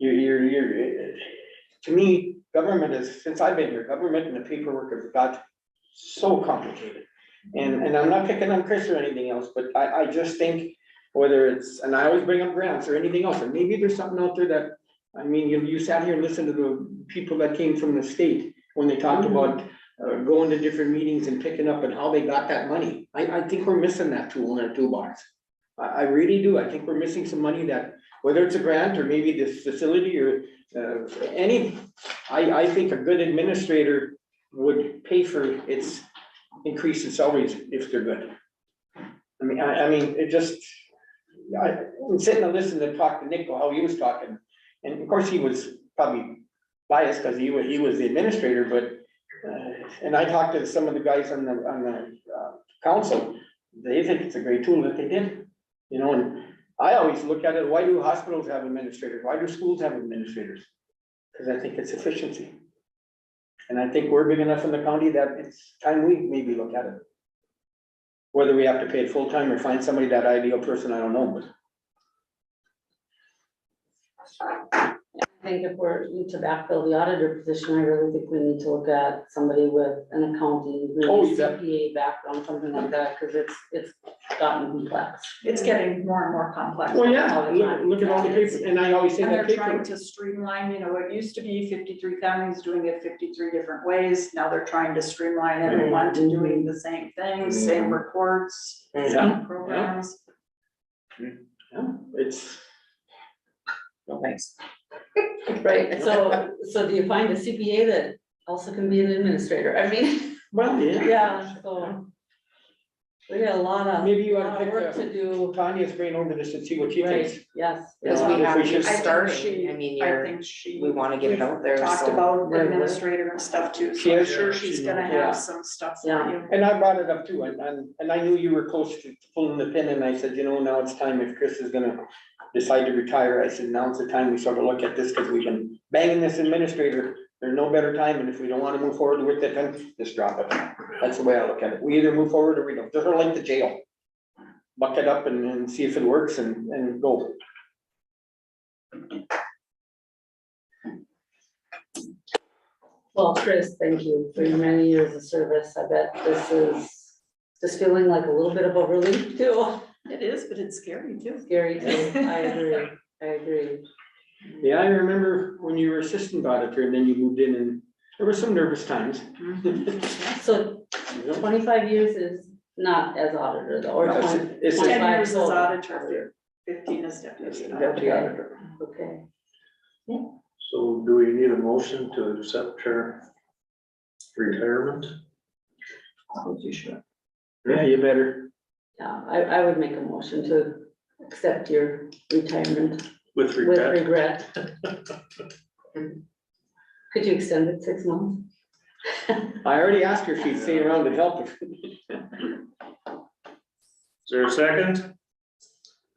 To me, government is, since I've been here, government and the paperwork have got so complicated. And I'm not picking on Chris or anything else, but I just think whether it's, and I always bring up grants or anything else, and maybe there's something out there that, I mean, you sat here and listened to the people that came from the state when they talked about going to different meetings and picking up and how they got that money. I think we're missing that tool in our toolbox. I really do. I think we're missing some money that, whether it's a grant or maybe this facility or any, I think a good administrator would pay for its increase in salaries if they're good. I mean, it just, I'm sitting and listening to talk to Nick, how he was talking, and of course he was probably biased because he was the administrator, but and I talked to some of the guys on the council, they think it's a great tool that they did, you know, and I always look at it, why do hospitals have administrators? Why do schools have administrators? Because I think it's efficiency. And I think we're big enough in the county that it's time we maybe look at it. Whether we have to pay it full time or find somebody, that ideal person, I don't know, but. I think if we're to backfill the auditor position, I really think we need to look at somebody with an accounting, Oh, maybe yeah. CPA background, something like that, because it's gotten complex. It's getting more and more complex. Well, yeah, look at all the papers, and I always say And that they're trying paper. to streamline, you know, it used to be 53 counties doing it 53 different ways. Now they're trying to streamline everyone to doing the same thing, same reports, Yeah, same programs. yeah, it's, No, thanks. Right, so do you find a CPA that also can be an administrator? I mean, well, yeah. yeah, so. We got a lot of, Maybe you ought lot to of work pick to do, Tanya's brain over this and see what she thinks. right, yes. Because Yeah. we If have we to should- get I think started, she, I mean, I you're, think she. we wanna get it out there, Talked so. about Right. administrator and stuff too, She so I'm has- sure she she's knows, gonna yeah. have some stuff for Yeah. you. And I brought it up too, and I knew you were close to pulling the pin, and I said, you know, now it's time, if Chris is gonna decide to retire, I said, now's the time we sort of look at this, because we've been banging this administrator, there's no better time, and if we don't wanna move forward with it, then just drop it. That's the way I look at it, we either move forward or we don't, just like the jail. Buck it up and see if it works and go. Well, Chris, thank you for your many years of service. I bet this is just feeling like a little bit of a relief too. It is, but it's scary too. Scary too. I agree. I agree. Yeah, I remember when you were assistant auditor, and then you moved in, and there were some nervous times. So 25 years is not as auditor though, or No, 20 it's 25 10 years as total. auditor. 15 as deputy. Deputy auditor. Okay. So do we need a motion to accept her retirement? You should. Yeah, you better. Yeah, I would make a motion to accept your retirement With with regret. regret. Could you extend it 6 months? I already asked her if she'd stay around to help. Is there a second?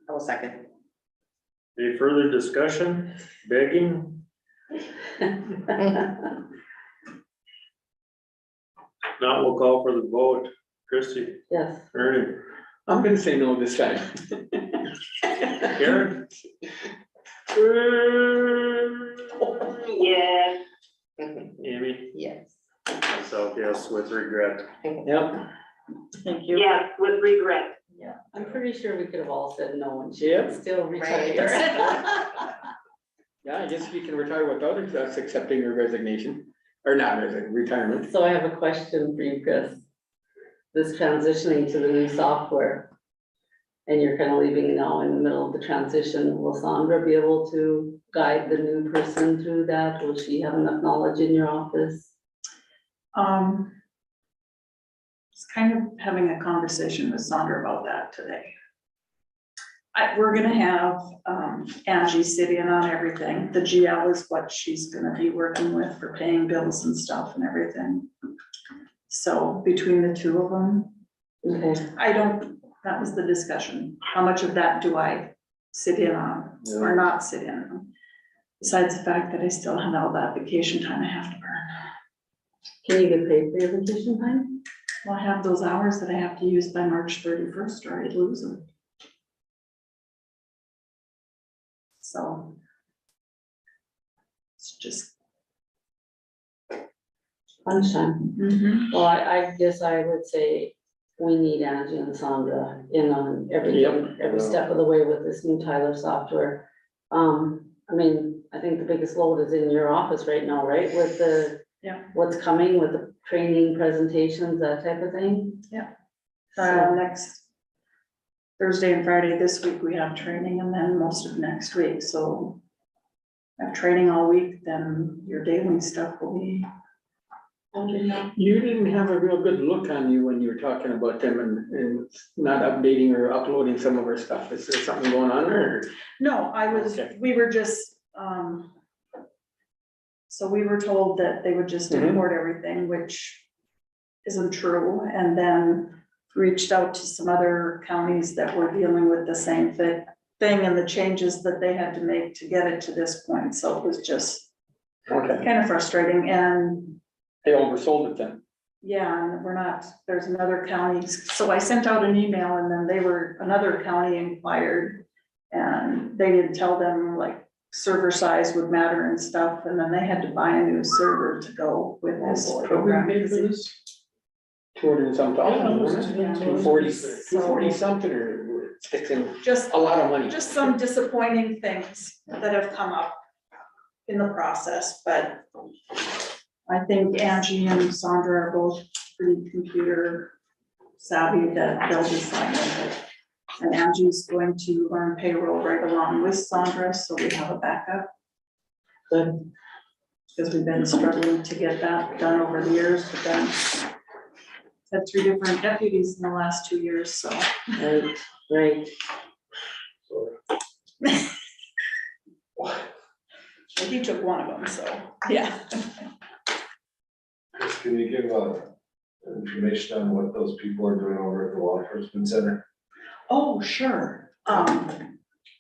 I will second. Any further discussion, begging? Not, we'll call for the vote. Christie, Yes, Ernie, I'm gonna say no this time. Karen? Yes. Amy? Yes. Myself, yes, with regret. Yep. Thank you. Yes, with regret. yeah, I'm pretty sure we could have all said no and she Yep. would still Right. retire. Yeah, I guess we can retire without us accepting her resignation, or not retirement. So I have a question for you, Chris. This transitioning to the new software, and you're kind of leaving now in the middle of the transition, will Sandra be able to guide the new person through that? Will she have enough knowledge in your office? It's kind of having a conversation with Sandra about that today. We're gonna have, Angie sit in on everything. The GL is what she's gonna be working with for paying bills and stuff and everything. So between the two of them, Okay, that was the discussion. How much of that do I sit in on or not sit in on? Besides the fact that I still have all that vacation time I have to burn. can you get paid for your vacation time? Well, I have those hours that I have to use by March 31st or I'd lose them. So. It's just. Lunchtime. Well, I guess I would say we need Angie and Sandra in on everything, Yep. every step of the way with this new Tyler software. I mean, I think the biggest load is in your office right now, right? With the, Yeah. what's coming with the training presentations, that type of thing. Yeah. So, Next Thursday and Friday this week, we have training and then most of next week, so. I have training all week, then your daily stuff will be. You didn't have a real good look on you when you were talking about them and not updating or uploading some of our stuff. Is there something going on there? No, Okay. we were just, so we were told that they would just import everything, which isn't true, and then reached out to some other counties that were dealing with the same thing and the changes that they had to make to get it to this point, so it was just Okay, kind of frustrating, and they oversold it then. yeah, and there's another county, so I sent out an email and then another county inquired. And they didn't tell them like server size would matter and stuff, and then they had to buy a new server to go with this program. 200 and some thousand, wasn't it? Yeah. 240 something, or it's Just, a lot of money. just some disappointing things that have come up in the process, but I think Angie and Sandra are both pretty computer savvy that they'll be fine with it. And Angie's going to learn payroll right along with Sandra, so we have a backup. Good. Because we've been struggling to get that done over the years, but then had 3 different deputies in the last 2 years, so. right. He took one of them, so, yeah. Chris, can you give information on what those people are doing over at the law enforcement center? Oh, sure.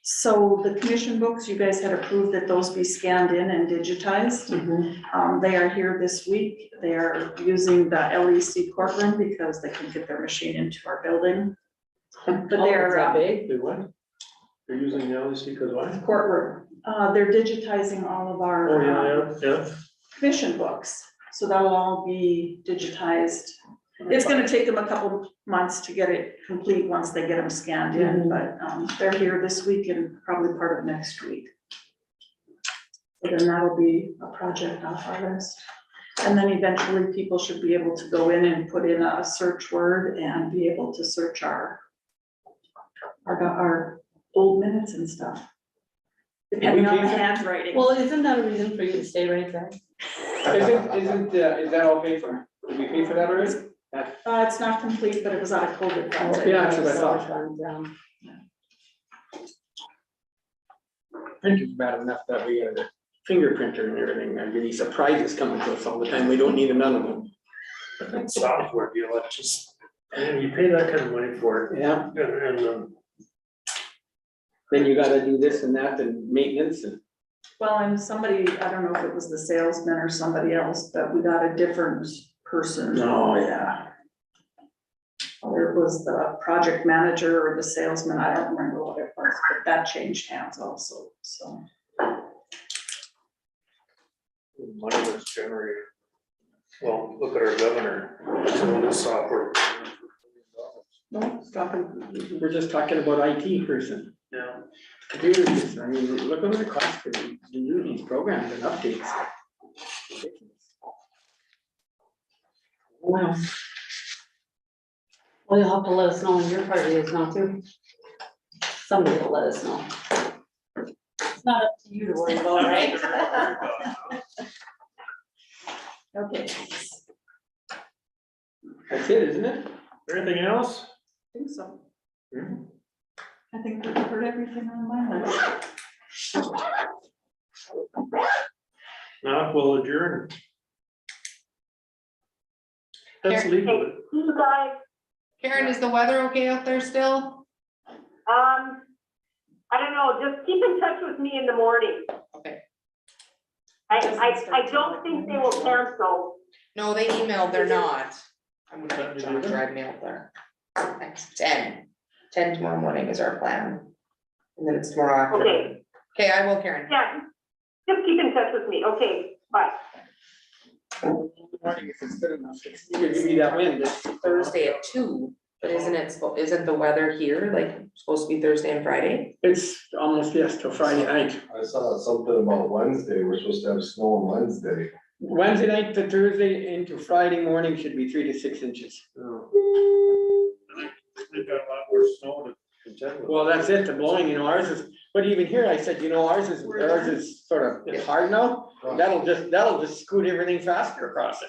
So the commission books, you guys had approved that those be scanned in and digitized. They are here this week. They are using the LEC courtroom because they can get their machine into our building. But Oh, they're is that big? They what? They're using the LEC because what? courtroom. They're digitizing all of Oh, our yeah. commission books. So that'll all be digitized. It's gonna take them a couple months to get it complete once they get them scanned in, but they're here this week and probably part of next week. So then that'll be a project off our list. And then eventually people should be able to go in and put in a search word and be able to search our old minutes and stuff. Depending on the handwriting. Well, isn't that a reason for you to stay right there? Is that all paid for? Did we pay for that already? It's not complete, but it was out of COVID funds. Yeah, that's what I thought. Printer's bad enough that we got a fingerprinter and everything, there'd be these surprises coming to us all the time, we don't need another one. That software deal, it's just, I mean, you pay that kind of money for it, Yeah, and, then you gotta do this and that and maintenance and. Well, and somebody, I don't know if it was the salesman or somebody else, but we got a different person. Oh, yeah. Or it was the project manager or the salesman, I don't remember what it was, but that changed hands also, so. money was generated. Well, look at our governor, some of this software. No, we're just talking about IT person, Yeah. computer person, I mean, look at what it costs to do these programs and updates. Wow. Well, you'll have to let us know when your party is now too. Somebody will let us know. It's not up to you to worry about, right? Okay. That's it, isn't it? Anything else? I think so. I think we covered everything on my list. No, we'll adjourn. That's legal. Okay, you guys, Karen, is the weather okay out there still? I don't know, just keep in touch with me in the morning. Okay. I don't think they will cancel. No, they emailed, they're not. I'm gonna get John to drive me out there. Next 10 tomorrow morning is our plan. And then it's tomorrow afternoon. Okay, Okay, I will, Karen. yeah, just keep in touch with me, okay, bye. If it's good enough, you could give me that win, this Thursday at 2, but isn't the weather here like supposed to be Thursday and Friday? it's almost, yes, till Friday night. I saw something about Wednesday, we're supposed to have snow on Wednesday. Wednesday night to Thursday into Friday morning should be 3 to 6 inches. They've got a lot more snow to contend with. Well, that's it, the blowing, you know, ours is, but even here, I said, you know, ours is sort of, it's hard now. That'll just scoot everything faster across it.